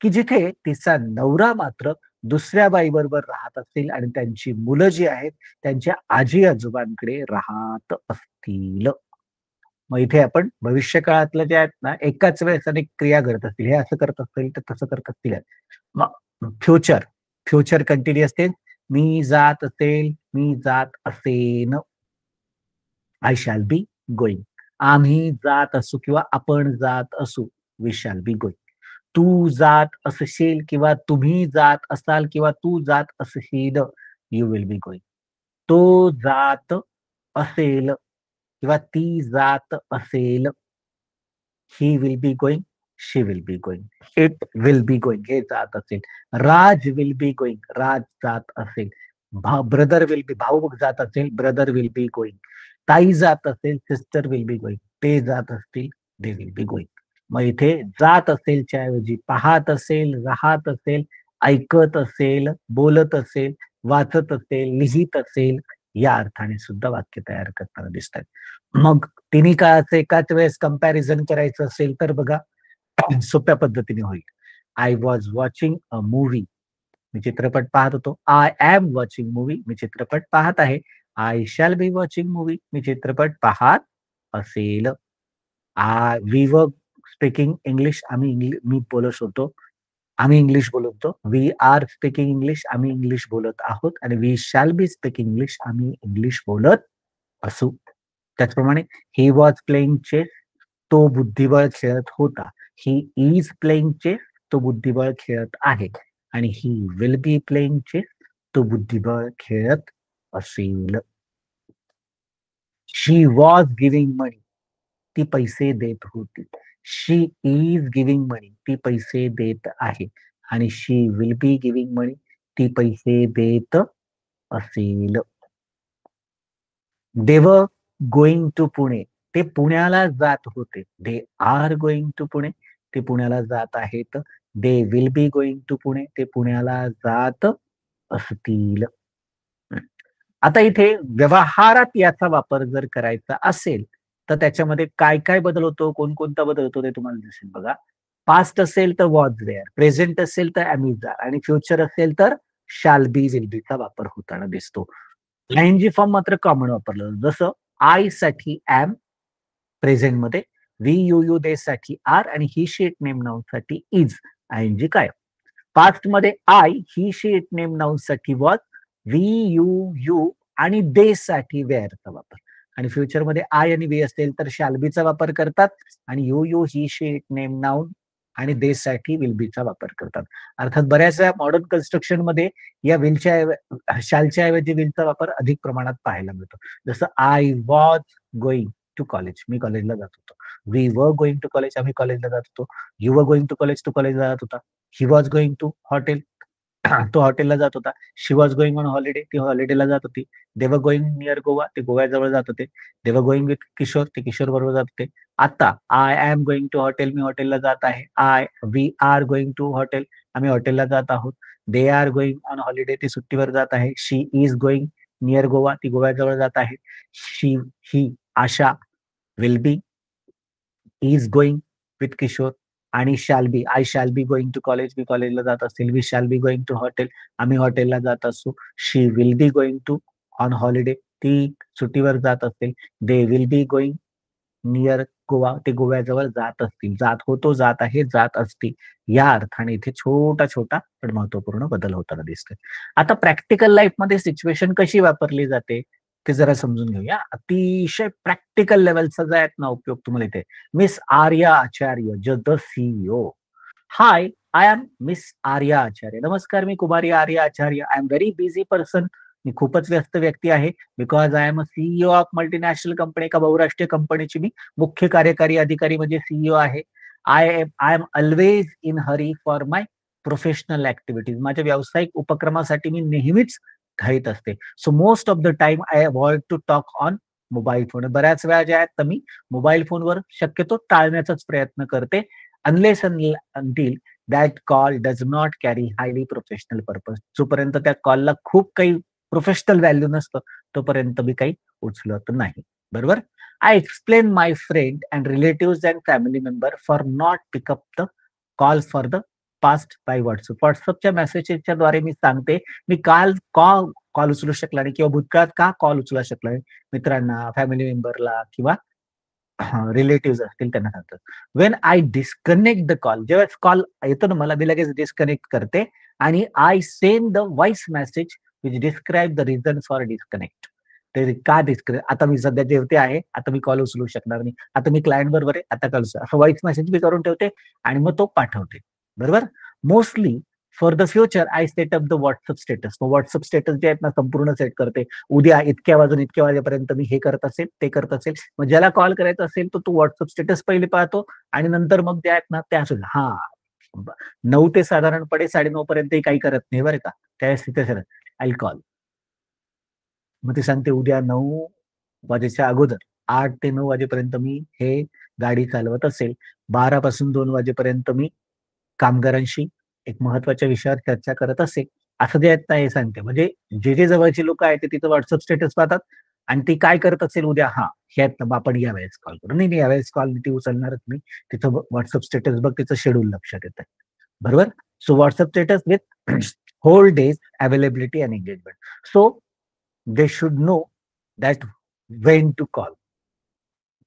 की जिथे तिचा नवरा मात्र दुसऱ्या बाईबरोबर राहत असेल आणि त्यांची मुलं जी आहेत त्यांच्या आजी आजोबांकडे राहत असतील. मग इथे आपण भविष्य काळातलं जे आहेत ना, एकाच वेळेस अनेक क्रिया घडत असतील, हे असं करत असतील तर तसं करत असतील. मग फ्युचर, फ्युचर कंटिन्युअस टेन्स. मी जात असेल, मी जात असेन, आय शॅल बी गोईंग. आम्ही जात असू किंवा आपण जात असू, वी शॅल बी गोईंग. तू जात असशील किंवा तुम्ही जात असाल किंवा तू जात असशील, यू विल बी गोईंग. तो जात असेल किंवा ती जात असेल, ही will be going, she will be going, it will be going, हे जात असेल. Raj will be going, Raj जात असेल. ब्रदर विल बी, भाऊ जात असेल, ब्रदर विल बी गोईंग. ताई जात असेल, सिस्टर विल बी गोईंग. ते जात असतील, दे विल बी गोईंग. मग इथे जात असेलच्या ऐवजी पाहत असेल, राहत असेल, ऐकत असेल, बोलत असेल, वाचत असेल, लिहित असेल, या अर्थाने सुद्धा वाक्य तयार करताना दिसतात. मग तिन्ही काळाचं एकाच वेळेस कंपॅरिझन करायचं असेल तर बघा, सोप्या पद्धतीने होईल. I was watching a movie, मी चित्रपट पाहत होतो. आय एम वॉचिंग मूव्ही, मी चित्रपट पाहत आहे. I shall be watching movie, मी चित्रपट पाहत असेल. वी वर स्पीकिंग इंग्लिश, मी बोलत होतो, आम्ही इंग्लिश बोलत होतो. वी आर स्पीकिंग इंग्लिश, आम्ही इंग्लिश बोलत आहोत. आणि we shall be speaking English, आम्ही इंग्लिश बोलत असू. त्याचप्रमाणे ही वॉज प्लेइंग चेस, तो बुद्धिबळ खेळत होता. ही इज प्लेइंग चेस, तो बुद्धिबळ खेळत आहे. आणि he will be playing chess, तो बुद्धिबळ खेळत असेल. शी वॉज गिव्हिंग मनी, ती पैसे देत होती. शी इज गिव्हिंग मनी, ती पैसे देत आहे. आणि शी विल बी गिव्हिंग मनी, ती पैसे देत असेल. दे वर गोइंग टू पुणे, ते पुण्याला जात होते. They are going to Pune, ते पुण्याला जात आहेत. They will be going to Pune, ते पुण्याला जात असतील. आता इथे व्यवहारात याचा वापर जर करायचा असेल तर त्याच्यामध्ये काय काय बदल होतो, कोणकोणता बदल होतो ते तुम्हाला दिसेल बघा. पास्ट असेल तर वॉज देअर, प्रेझेंट असेल तर ॲम इज आर, आणि फ्युचर असेल तर शाल बी विल बीचा वापर होताना दिसतो. आयएनजी फॉर्म मात्र कॉमन वापरलं जातं. जसं आय साठी एम प्रेझेंट मध्ये, वी यू यू दे साठी आर आणि ही शी इट नेम नाउन साठी इज आयएनजी काय. पास्ट मध्ये I he she it name noun साठी वॉज, वी यू यू आणि दे साठी वेअरचा वापर. आणि फ्युचर मध्ये आय आणि वी असेल तर शॅल बीचा वापर करतात आणि you you he she it name noun आणि दे साठी विल बीचा वापर करतात. अर्थात बऱ्याच वेळा मॉडर्न कन्स्ट्रक्शन मध्ये या शालच्या ऐवजी विलचा वापर अधिक प्रमाणात पाहायला मिळतो. जसं I was going to college, मी कॉलेजला जात होतो. We were going to college, आम्ही कॉलेजला जात होतो. You were going to college, तू कॉलेजला जात होता. He was going to hotel, तो हॉटेलला जात होता. She was going on holiday, ती हॉलिडेला जात होती. दे वर गोइंग नियर गोवा, ते गोव्याजवळ जात होते. दे वर गोइंग विथ किशोर, ते किशोर बरोबर जात होते. आता I am going to hotel, मी हॉटेलला जात आहे. We are going to hotel, आम्ही हॉटेलला जात आहोत. They are going on holiday, ती सुट्टीवर जात आहे. She is going near Goa, ती गोव्याजवळ जात आहे. ही Asha will be is going with Kishor आणि shall be, I shall be going to college, मी कॉलेजला जात असेल. We shall be going to hotel, आम्ही हॉटेलला जात असू. She will be going to on holiday, ती सुट्टीवर जात असेल. They will be going near Goa, ते गोव्याजवळ जात असतील. जात होतो, जात आहे, जात असतील. या अर्थाने इथे छोटा छोटा पण महत्वपूर्ण बदल होताना दिसतोय. आता प्रॅक्टिकल लाईफ मध्ये सिच्युएशन कशी वापरली जाते ते जरा समजून घेऊया. अतिशय प्रॅक्टिकल लेवलचा जो आहे ना उपयोग तुम्हाला इथे. Miss Arya Acharya, the CEO. Hi, I am miss Arya Acharya. नमस्कार, मी कुमारी Arya Acharya. I am very busy person. मी खूपच व्यस्त व्यक्ती आहे. Because I am a CEO of multinational company, एका बहुराष्ट्रीय कंपनीची मी मुख्य कार्यकारी अधिकारी म्हणजे सीईओ आहे. I am always in hurry for my professional activities. माझ्या व्यावसायिक उपक्रमासाठी मी नेहमीच घाईत असते. So most of the time I avoid to talk on mobile phone. बऱ्याच वेळा जे आहेत तर मी मोबाईल फोनवर शक्यतो टाळण्याचाच प्रयत्न करते. Unless until that call does not carry highly professional purpose. जोपर्यंत त्या कॉलला खूप काही प्रोफेशनल व्हॅल्यू नसतं तोपर्यंत मी काही उचलत नाही. बरोबर. I explain my friend and relative and family member for not pick up the call for the past by WhatsApp. व्हॉट्सअपच्या मेसेजच्या द्वारे मी सांगते मी काल कॉल उचलू शकला नाही किंवा भूतकाळात का कॉल उचलू शकला नाही. मित्रांना, फॅमिली मेंबरला किंवा रिलेटिव्ह असतील त्यांना सांगतात. When I disconnect the call, जेव्हा कॉल येतो ना मला, मी लगेच डिस्कनेक्ट करते आणि I send the voice message which describe the reason for disconnect. ते का डिस्कनेक्ट, आता मी सध्या जेवते आहे, आता मी कॉल उचलू शकणार नाही, आता मी क्लायंट बरोबर आहे, आता कॉल असं व्हॉइस मेसेज मी करून ठेवते आणि मग तो पाठवते. बरोबर. Mostly for the future I set up the WhatsApp status. WhatsApp status जे आहेत ना संपूर्ण सेट करते. उद्या इतक्या वाजून इतक्या वाजेपर्यंत मी हे करत असेल, ते करत असेल. मग ज्याला कॉल करायचा असेल तो व्हॉट्सअप स्टेटस पहिले पाहतो आणि नंतर मग त्या आहेत ना त्या हा 9 ते साधारणपणे 9:30 पर्यंतही काही करत नाही बरं का. त्यावेळेस तिथे आय कॉल. मग ते सांगते उद्या 9 वाजेच्या अगोदर 8 ते 9 वाजेपर्यंत मी हे गाडी चालवत असेल. 12 पासून 2 वाजेपर्यंत मी कामगारांशी एक महत्वाच्या विषयावर चर्चा करत असेल. असं जे आहेत ना हे सांगते. म्हणजे जे जवळची लोक आहेत ते तिथं व्हॉट्सअप स्टेटस पाहतात आणि ती काय करत असेल उद्या, हे आहेत ना, आपण यावेळेस कॉल करू. नाही, यावेळेस कॉल ती उचलणारच नाही. तिथं व्हॉट्सअप स्टेटस बघ, तिचं शेड्यूल लक्षात येतं. बरोबर. So WhatsApp status with whole days availability and engagement. So they should know that when to call.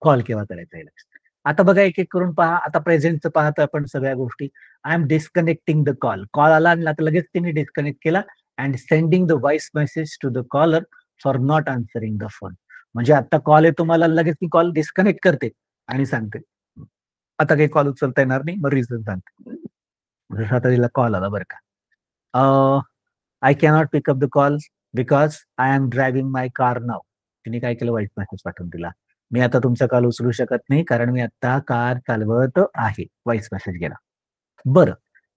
Call केव्हा करायचा आहे लक्षात. आता बघा एक एक करून पहा. आता प्रेझेंटचं पाहतो आपण सगळ्या गोष्टी. I am disconnecting the call. Call आला आणि आता लगेच तिने डिस्कनेक्ट केला and sending the voice message to the caller for not answering the phone. म्हणजे आता कॉल येतो मला, लगेच मी कॉल डिस्कनेक्ट करते आणि सांगते आता काही कॉल उचलता येणार नाही. मग रिझन सांगते. जसं आता तिला कॉल आला बरं का. I cannot pick up the call because I am driving my car now. तिने काय केलं, व्हॉइस मेसेज पाठवून दिला. मी आता तुमचा कॉल उचलू शकत नाही कारण मी आता कार चालवत आहे. व्हॉइस मेसेज गेला. बरं.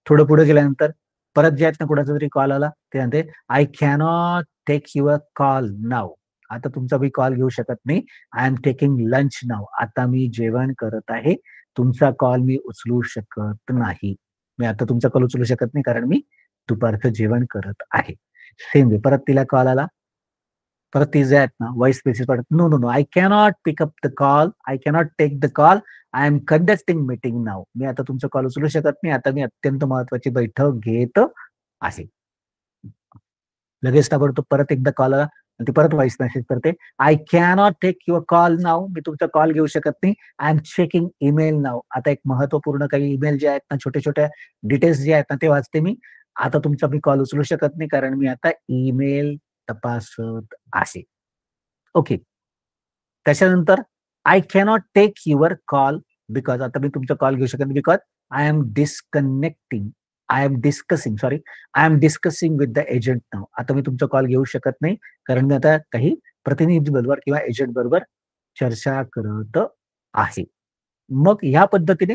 थोडं पुढे गेल्यानंतर परत जे आहेत ना कुणाचा तरी कॉल आला. ते म्हणते I cannot take your call now. आता तुमचा मी कॉल घेऊ शकत नाही. I am taking lunch now. आता मी जेवण करत आहे. तुमचा कॉल मी उचलू शकत नाही. मी आता तुमचा कॉल उचलू शकत नाही कारण मी दुपारचं जेवण करत आहे. सेम वे परत तिला कॉल आला. परत ती जे आहेत ना व्हॉइस मेसेज पाठवत, no no no I cannot pick up the call, I cannot take the call, I am conducting meeting now. मी आता तुमचा कॉल उचलू शकत नाही. आता मी अत्यंत महत्वाची बैठक घेत आहे. लगेच ताबडतोब परत एकदा कॉल आला आणि ती परत व्हॉइस मेसेज करते, "I cannot take your call now." मी तुमचा कॉल घेऊ शकत नाही. I am checking email now. आता एक महत्त्वपूर्ण काही ईमेल जे आहेत ना, छोट्या-छोट्या डिटेल्स जे आहेत ना, ते वाचते मी. आता तुमचा मी कॉल उचलू शकत नाही कारण मी आता ईमेल तपासत आहे. ओके. त्याच्यानंतर I cannot take your call because आता मी तुमचा कॉल घेऊ शकत नाही because I am disconnecting. I am discussing sorry. I am discussing with the agent now. आता मी तुमचा कॉल घेऊ शकत नाही कारण मी आता काही प्रतिनिधी बरोबर किंवा एजंट बरोबर चर्चा करत आहे. मग ह्या पद्धतीने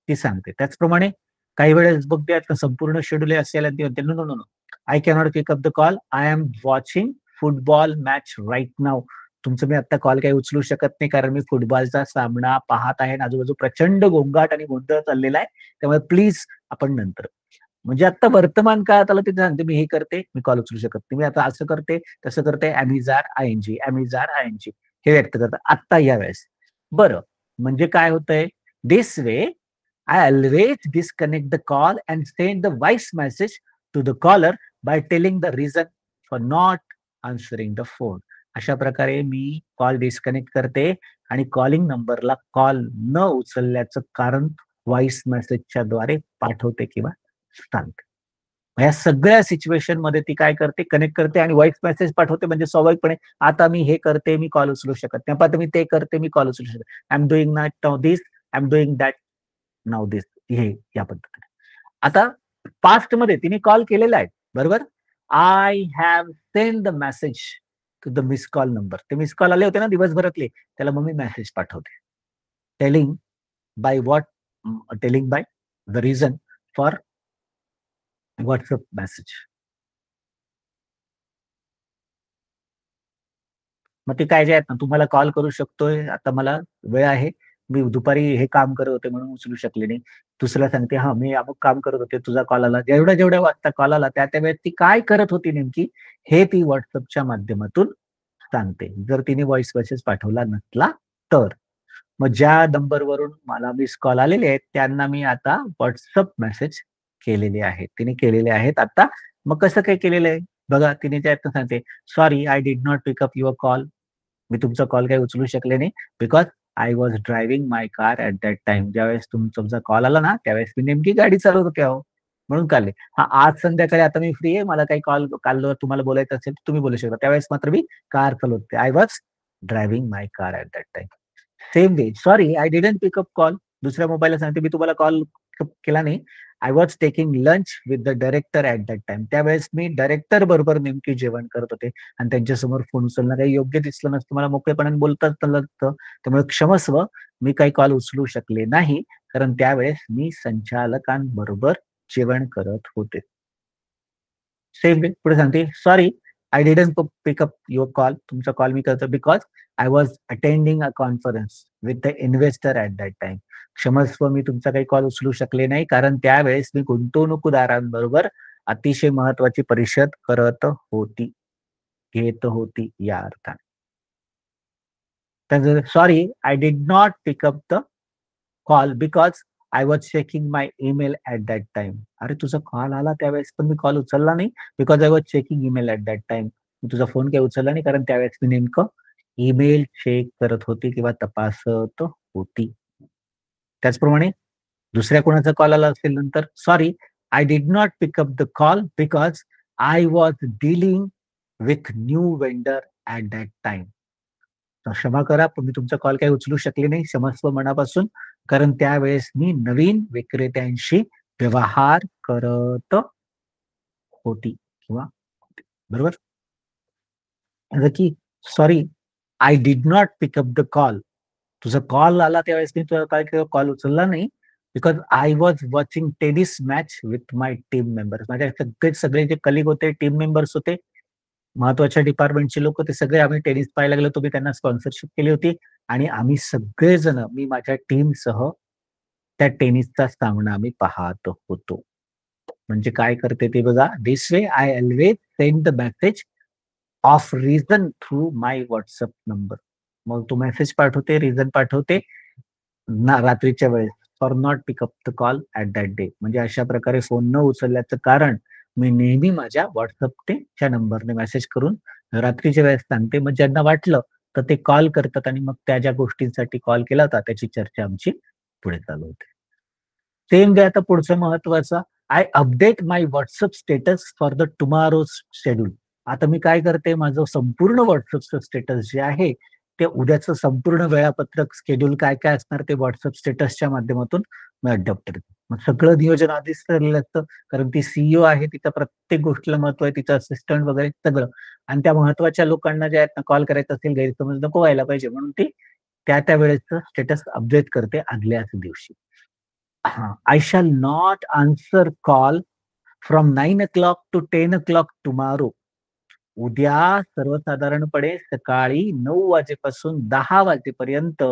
ती सांगते. त्याचप्रमाणे काही वेळेस बघते आता संपूर्ण शेड्यूल असेल आणि ती म्हणते, "no, no, no, no. I cannot pick up the call. I am watching football match right now." तुमचं मी आता कॉल काही उचलू शकत नाही कारण मी फुटबॉलचा सामना पाहत आहे आणि आजूबाजू प्रचंड गोंगाट आणि गोंधळ चाललेला आहे. त्यामुळे प्लीज आपण नंतर. म्हणजे आता वर्तमान काळात आलं ते सांगते मी हे करते, मी कॉल उचलू शकत नाही. मी आता असं करते, तसं करते. ॲम आर आय-एन-जी, आय-एन-जी हे व्यक्त करतात आत्ता यावेळेस. बरं, म्हणजे काय होतंय? This way I always disconnect the call and send the voice message to the caller by telling the reason for not answering the phone. अशा प्रकारे मी कॉल डिस्कनेक्ट करते आणि कॉलिंग नंबरला कॉल न उचलल्याचं कारण व्हॉइस मेसेजच्या द्वारे पाठवते किंवा सांगते. ह्या सगळ्या सिच्युएशनमध्ये ती काय करते, कनेक्ट करते आणि व्हॉइस मेसेज पाठवते म्हणजे स्वाभाविकपणे आता मी हे करते, मी कॉल उचलू शकत नाही. आता मी ते करते, मी कॉल उचलू शकत I am doing not now this, I am doing that now this. हे या पद्धतीने. आता पास्टमध्ये तिने कॉल केलेला आहे, बरोबर? I have send the message to the miss call number. ते मिस कॉल आले होते ना दिवसभरातले, त्याला मग मी मेसेज पाठवते. Telling by what telling by the reason for WhatsApp message. मग ते काय जे आहेत ना, तुम्हाला कॉल करू शकतोय, आता मला वेळ आहे. मी दुपारी हे काम करत होते म्हणून उचलू शकले नाही. दुसऱ्याला सांगते, "हां, मी अमुक काम करत होते, तुझा कॉल आला." जेवढ्या-जेवढ्या वाजता कॉल आला, त्या-त्या वेळेत ती काय करत होती नेमकी, हे ती WhatsAppच्या माध्यमातून सांगते. जर तिने व्हॉइस मेसेज पाठवला नसला तर. मग ज्या नंबरवरून मला मिस कॉल आलेले आहेत, त्यांना मी आता WhatsApp मेसेज केलेले आहेत. तिने केलेले आहेत आता. मग कसं काय केलेलं आहे? बघा, तिने त्यातनं सांगते, "sorry, I did not pick up your call." मी तुमचा कॉल काही उचलू शकले नाही because I was driving my car at that time. ज्यावेळेस तुमचा कॉल आला ना, त्यावेळेस मी नेमकी गाडी चालवत होते अहो. म्हणून काढले. हां, आज संध्याकाळी आता मी फ्री आहे. मला काही काल तुम्हाला बोलायचं असेल, तर तुम्ही बोलू शकता. त्यावेळेस मात्र मी कार चालवत होते. I was driving my car at that time. Same way, sorry I didn't pick up call. दुसऱ्या मोबाईलला सांगते, मी तुम्हाला कॉल केला नाही. I was taking lunch with the director at that time. त्यावेळेस मी डायरेक्टर बरोबर नेमकी जेवण करत होते आणि त्यांच्यासमोर फोन उचलणं काही योग्य दिसलं नसतं. मला मोकळेपणाने बोलता आलं नसतं. त्यामुळे क्षमस्व, मी काही कॉल उचलू शकले नाही, कारण त्यावेळेस मी संचालकांबरोबर जेवण करत होते. सेम वे पुढे सांगते, "sorry, I didn't pick up your call." तुमचा कॉल मी करतो because I was attending a conference with the investor at that time. क्षमस्व, मी तुमचा काही कॉल उचलू शकले नाही, कारण त्यावेळेस मी गुंतवणूकदारांबरोबर अतिशय महत्त्वाची परिषद करत होती, घेत होती या अर्थाने. तर sorry, I did not pick up the call because I was checking my email at that time. अरे, तुझा कॉल आला त्यावेळेस पण मी कॉल उचलला नाही because I was checking email at that time. मी तुझा फोन काही उचलला नाही कारण त्यावेळेस मी नेमकं ईमेल चेक करत होती किंवा तपासत होती. त्याचप्रमाणे दुसऱ्या कोणाचा कॉल आला असेल नंतर, "sorry, I did not pick up the call because I was dealing with new vendor at that time." तर क्षमा करा, पण मी तुमचा कॉल काही उचलू शकले नाही, क्षमस्व मनापासून. कारण त्यावेळेस मी नवीन विक्रेत्यांशी व्यवहार करत होती किंवा होते. बरोबर? जसं की sorry, I did not pick up the call. तुझा कॉल आला त्यावेळेस मी तुझा काय केलं, कॉल उचलला नाही. Because I was watching tennis match with my team members. माझ्या सगळे जे कलीग होते, टीम मेंबर्स होते, महत्त्वाच्या डिपार्टमेंटचे लोकं, ते सगळे आम्ही टेनिस पाहायला गेलो होतो. मी त्यांना स्पॉन्सरशिप केली होती आणि आम्ही सगळेजण, मी माझ्या टीमसह त्या टेनिसचा सामना आम्ही पाहत होतो. म्हणजे काय करते ते बघा. This way I always send the message of reason through my WhatsApp number. मग तो मेसेज पाठवते, रिझन पाठवते ना रात्रीच्या वेळेस for not pick up the call at that day. म्हणजे अशा प्रकारे फोन न उचलल्याचं कारण मी नेहमी माझ्या WhatsAppच्या नंबरने मेसेज करून रात्रीच्या वेळेस सांगते. मग ज्यांना वाटलं तर ते कॉल करतात आणि मग त्या ज्या गोष्टींसाठी कॉल केला होता त्याची चर्चा आमची पुढे चालू होते. सेम वे आता पुढचं महत्वाचं, I update my WhatsApp status for the tomorrow's schedule. आता मी काय करते, माझं संपूर्ण WhatsAppचं स्टेटस जे आहे, ते उद्याचं संपूर्ण वेळापत्रक, शेड्यूल काय-काय असणार ते WhatsApp स्टेटसच्या माध्यमातून मी अडॉप्ट करते. मग सगळं नियोजन आधीच ठरलेलं असतं. कारण ती सीईओ आहे, तिच्या प्रत्येक गोष्टीला महत्व आहे, तिचा असिस्टंट वगैरे सगळं. आणि त्या महत्त्वाच्या लोकांना जे आहेत ना, कॉल करायचा असेल, गैरसमज नको व्हायला पाहिजे म्हणून ती त्या-त्या वेळेचं स्टेटस अपडेट करते आदल्याच दिवशी. हां. I shall not answer call from 9:00 to 10:00 tomorrow. उद्या सर्वसाधारणपणे सकाळी 9 वाजेपासून 10 वाजेपर्यंत,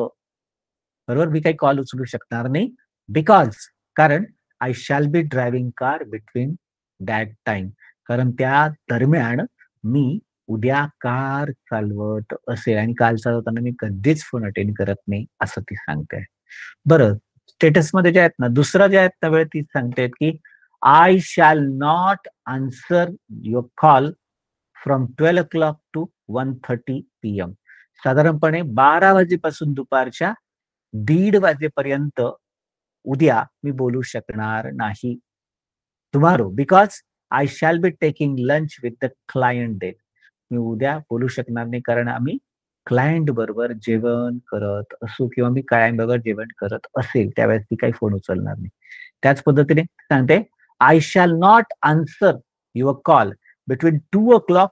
बरोबर, मी काही कॉल उचलू शकणार नाही. बिकॉज कारण I shall B driving car between that time. कारण त्या दरम्यान मी उद्या कार चालवत असेल आणि कार चालवताना मी कधीच फोन अटेंड करत नाही, असं ती सांगते. बरं, स्टेटसमध्ये जे आहेत ना, दुसरं जे आहेत त्यावेळी ती सांगते, की I shall not answer your call from 12:00 to 1:30 PM. साधारणपणे 12 वाजेपासून दुपारच्या 1:30 वाजेपर्यंत उद्या मी बोलू शकणार नाही. Tomorrow because I shall be taking lunch with the client then. मी उद्या बोलू शकणार नाही कारण आम्ही क्लायंट बरोबर जेवण करत असू किंवा मी क्लायंट बरोबर जेवण करत असेल त्यावेळेस ती काही फोन उचलणार नाही. त्याच पद्धतीने सांगते, I shall not answer your call between 2:00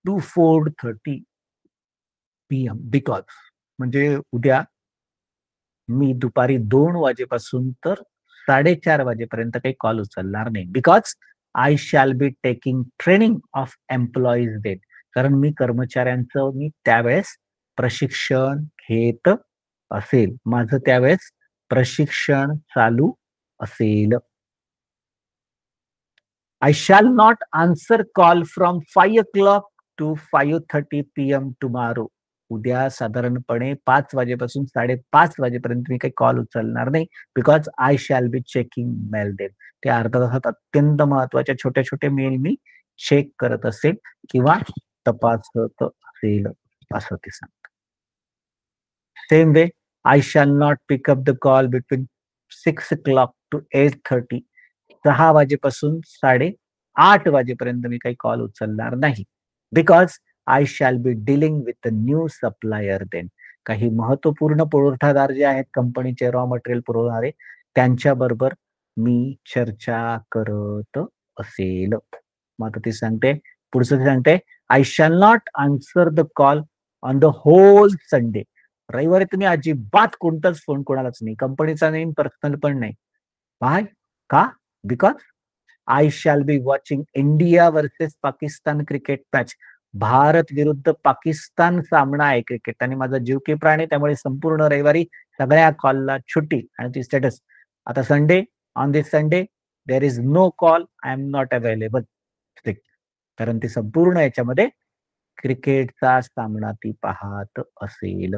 to 4:30 PM because म्हणजे उद्या मी दुपारी 2 वाजेपासून तर 4:30 वाजेपर्यंत काही कॉल उचलणार नाही. Because I shall be taking training of employees then. कारण मी कर्मचाऱ्यांचं मी त्यावेळेस प्रशिक्षण घेत असेल. माझं त्यावेळेस प्रशिक्षण चालू असेल. I shall not answer call from 5:00 to 5:30 PM tomorrow. उद्या साधारणपणे 5 वाजेपासून 5:30 वाजेपर्यंत मी काही कॉल उचलणार नाही. Because I shall be checking mail then. त्या अर्ध्या तासात अत्यंत महत्त्वाच्या छोट्या-छोट्या मेल मी चेक करत असेल किंवा तपासत असेल, असं ते सांगतं. Same way, I shall not pick up the call between 6:00 to 8:30. 6 वाजेपासून 8:30 वाजेपर्यंत मी काही कॉल उचलणार नाही. Because I shall be dealing with a new supplier then. काही महत्त्वपूर्ण पुरवठादार जे आहेत कंपनीचे रॉ मटेरियल पुरवणारे, त्यांच्याबरोबर मी चर्चा करत असेल. मग आता ती सांगते, पुढचं ते सांगते, I shall not answer the call on the whole Sunday. रविवारी तुम्ही अजिबात कोणताच फोन कोणालाच नाही. कंपनीचा नाही, पर्सनल पण नाही. व्हाय? का? Because I shall be watching India versus Pakistan cricket match. Bharat विरुद्ध पाकिस्तान सामना आहे क्रिकेट आणि माझा जीव की प्राण आहे. त्यामुळे संपूर्ण रविवारी सगळ्या कॉलला छुट्टी आणि ती स्टेटस. आता Sunday, on this Sunday there is no call. I am not available. कारण ती संपूर्ण याच्यामध्ये क्रिकेटचा सामना ती पाहत असेल.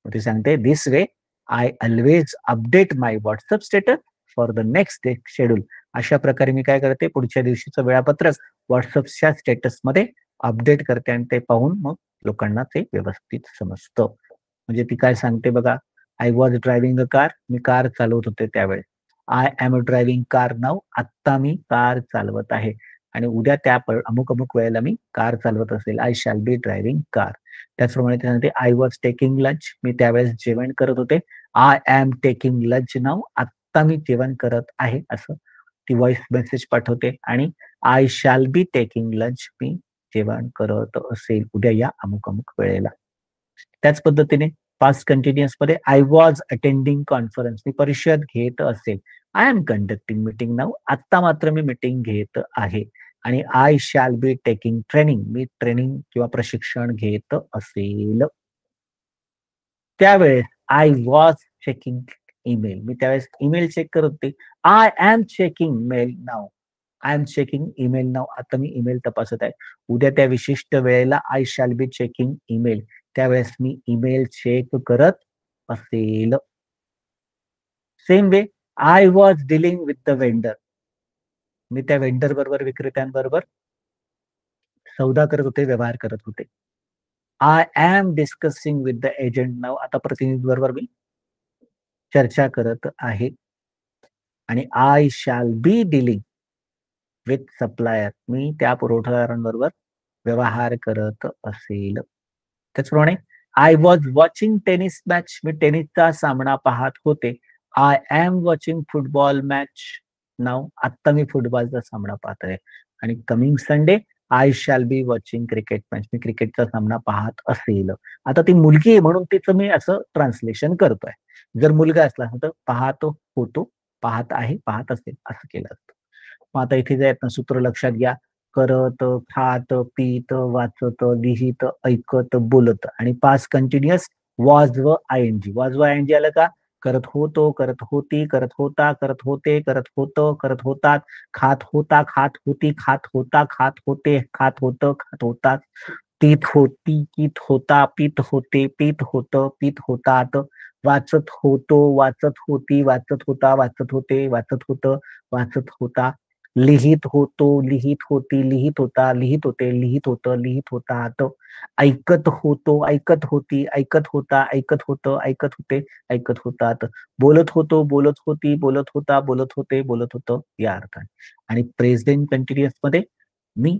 मग ती सांगते, "this way I always update my WhatsApp status for the next day schedule." अशा प्रकारे मी काय करते, पुढच्या दिवशीचं वेळापत्रक WhatsAppच्या स्टेटसमध्ये अपडेट करते आणि ते पाहून मग लोकांना ते व्यवस्थित समजतं. म्हणजे ती काय सांगते बघा, "I was driving a car." मी कार चालवत होते त्यावेळेस. "I am driving car now." आत्ता मी कार चालवत आहे. आणि उद्या त्या अमुक-अमुक वेळेला मी कार चालवत असेल. I shall B driving car. त्याचप्रमाणे ते सांगते, आय वॉज टेकिंग लंच. मी त्यावेळेस जेवण करत होते. I am taking lunch now. आत्ता मी जेवण करत आहे, असं ती व्हॉइस मेसेज पाठवते आणि I shall be taking lunch. मी जेवण करत असेल उद्या या अमुक-अमुक वेळेला. त्याच पद्धतीने पास्ट कंटिन्युअसमध्ये आय वॉज अटेंडिंग कॉन्फरन्स. मी परिषद घेत असेल. I am conducting meeting now. आत्ता मात्र मी मीटिंग घेत आहे. आणि I shall be taking training. मी ट्रेनिंग किंवा प्रशिक्षण घेत असेल. त्यावेळेस आय वॉज चेकिंग ईमेल. मी त्यावेळेस ईमेल चेक करत होते. I am checking mail now. I am checking email now. आता मी ईमेल तपासत आहे. उद्या त्या विशिष्ट वेळेला I shall be checking email. त्यावेळेस मी ईमेल चेक करत असेल. Same way, I was dealing with the vendor. मी त्या वेंडर बरोबर, विक्रेत्यांबरोबर सौदा करत होते, व्यवहार करत होते. I am discussing with the agent now. आता प्रतिनिधी बरोबर मी चर्चा करत आहे. आणि I shall be dealing with supplier. मी त्या पुरवठादारांबरोबर व्यवहार करत असेल. त्याचप्रमाणे I was watching tennis match. मी टेनिसचा सामना पाहत होते. I am watching football match now. आत्ता मी फुटबॉलचा सामना पाहत आहे. आणि coming Sunday I shall be watching cricket match. मी क्रिकेटचा सामना पाहत असेल. आता ती मुलगी आहे म्हणून तिचं मी असं ट्रान्सलेशन करतोय. जर मुलगा असला तर पाहतो होतो, पाहत आहे, पाहत असेल असं केलं असतं. मग आता इथे जे सूत्र लक्षात घ्या. करत, खात, पीत, वाचत, लिहित, ऐकत, बोलत आणि पास्ट कंटिन्युअस वॉज व आयएनजी. वॉज व आयएनजी आलं का? करत होतो, करत होती, करत होता, करत होते, करत होतं, करत होतात, खात होता, खात होती, खात होता, खात होते, खात होतं, खात होतात, पीत होती, पीत होता, पीत होते, पीत होतं, पीत होतात, वाचत होतो, वाचत होती, वाचत होता, वाचत होते, वाचत होतं, वाचत होता, लिहित होतो, लिहित होती, लिहित होता, लिहित होते, लिहित होतं, लिहित होतात, ऐकत होतो, ऐकत होती, ऐकत होता, ऐकत होतं, ऐकत होते, ऐकत होतात, बोलत होतो, बोलत होती, बोलत होता, बोलत होते, बोलत होतं या अर्थाने. आणि प्रेझेंट कंटिन्युअस मध्ये मी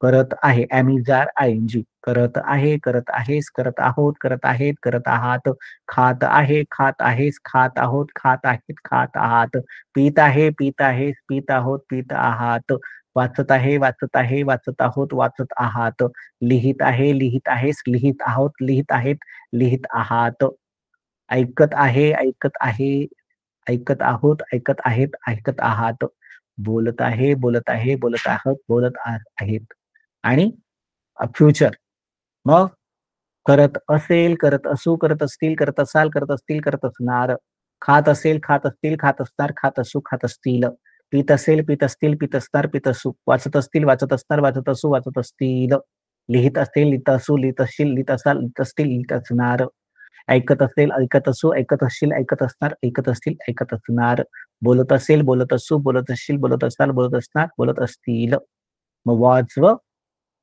करत आहे. ॲमिजार आयएनजी. करत आहे, करत आहेस, करत आहोत, करत आहेत, करत आहात, खात आहे, खात आहेस, खात आहोत, खात आहेत, खात आहात, पीत आहे, पीत आहेस, पीत आहोत, पीत आहात, वाचत आहे, वाचत आहे, वाचत आहोत, वाचत आहात, लिहित आहे, लिहित आहेस, लिहित आहोत, लिहित आहेत, लिहित आहात, ऐकत आहे, ऐकत आहे, ऐकत आहोत, ऐकत आहेत, ऐकत आहात, बोलत आहे, बोलत आहे, बोलत आहोत, बोलत आहेत. आणि फ्युचर मग करत असेल, करत असू, करत असतील, करत असाल, करत असतील, करत असणार, खात असेल, खात असतील, खात असणार, खात असू, खात असतील, पीत असेल, पीत असतील, पीत असणार, पीत असू, वाचत असतील, वाचत असणार, वाचत असू, वाचत असतील, लिहित असतील, लिहित असू, लिहित असतील, लिहित असाल, लिहित असतील, लिहित असणार, ऐकत असेल, ऐकत असू, ऐकत असतील, ऐकत असणार, ऐकत असतील, ऐकत असणार, बोलत असेल, बोलत असू, बोलत असतील, बोलत असणार, बोलत असणार, बोलत असतील. मग वॉज व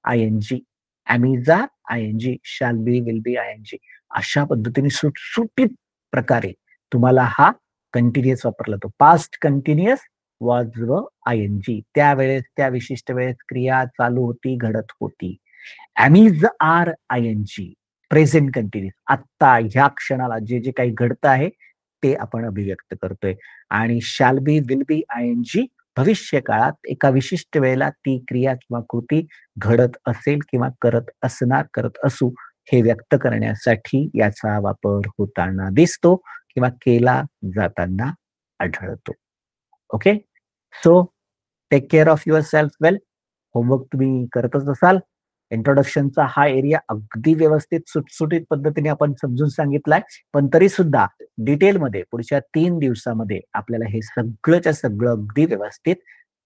आयएनजी, ॲमिजार आयएनजी, शॅल बी, विल बी आयएनजी. अशा पद्धतीने सुटसुटीत प्रकारे तुम्हाला हा कंटिन्युअस वापरला तो. पास्ट कंटिन्युअस वॉज व आयएनजी. त्यावेळेस त्या विशिष्ट वेळेस क्रिया चालू होती, घडत होती. ॲमिज आर आयएनजी, प्रेझेंट कंटिन्युअस. आत्ता ह्या क्षणाला जे जे काही घडतं आहे ते आपण अभिव्यक्त करतोय. आणि शॅल बी, विल बी आयएनजी भविष्य काळात एका विशिष्ट वेळेला ती क्रिया किंवा कृती घडत असेल किंवा करत असणार, करत असू हे व्यक्त करण्यासाठी याचा वापर होताना दिसतो किंवा केला जाताना आढळतो. Okay. So take care of yourself well. Homework तुम्ही करतच असाल. इंट्रोडक्शनचा हा एरिया अगदी व्यवस्थित सुटसुटीत पद्धतीने आपण समजून सांगितलाय. पण तरी सुद्धा डिटेलमध्ये पुढच्या 3 दिवसामध्ये आपल्याला हे सगळंच्या सगळं अगदी व्यवस्थित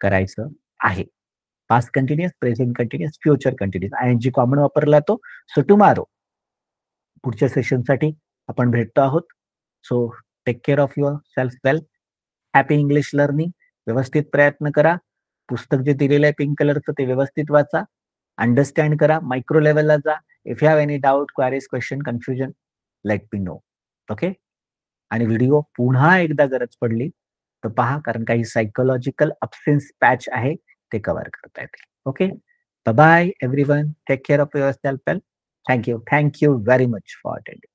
करायचं आहे. Past continuous, present continuous, future continuous. ING common वापरला तो. सो टुमारो पुढच्या सेशनसाठी आपण भेटतो आहोत. So take care of yourself well. Happy English learning. व्यवस्थित प्रयत्न करा. पुस्तक जे दिलेलं आहे पिंक कलरचं ते व्यवस्थित वाचा. अंडरस्टँड करा. मायक्रो लेवलला जा. If you have any doubt, queries, question, confusion, let me know. Okay. आणि व्हिडिओ पुन्हा एकदा गरज पडली तर पहा, कारण काही सायकोलॉजिकल अब्सेन्स पॅच आहे ते कव्हर करता येते. Okay. Bye bye everyone. Take care of yourself well. Thank you very much for attending.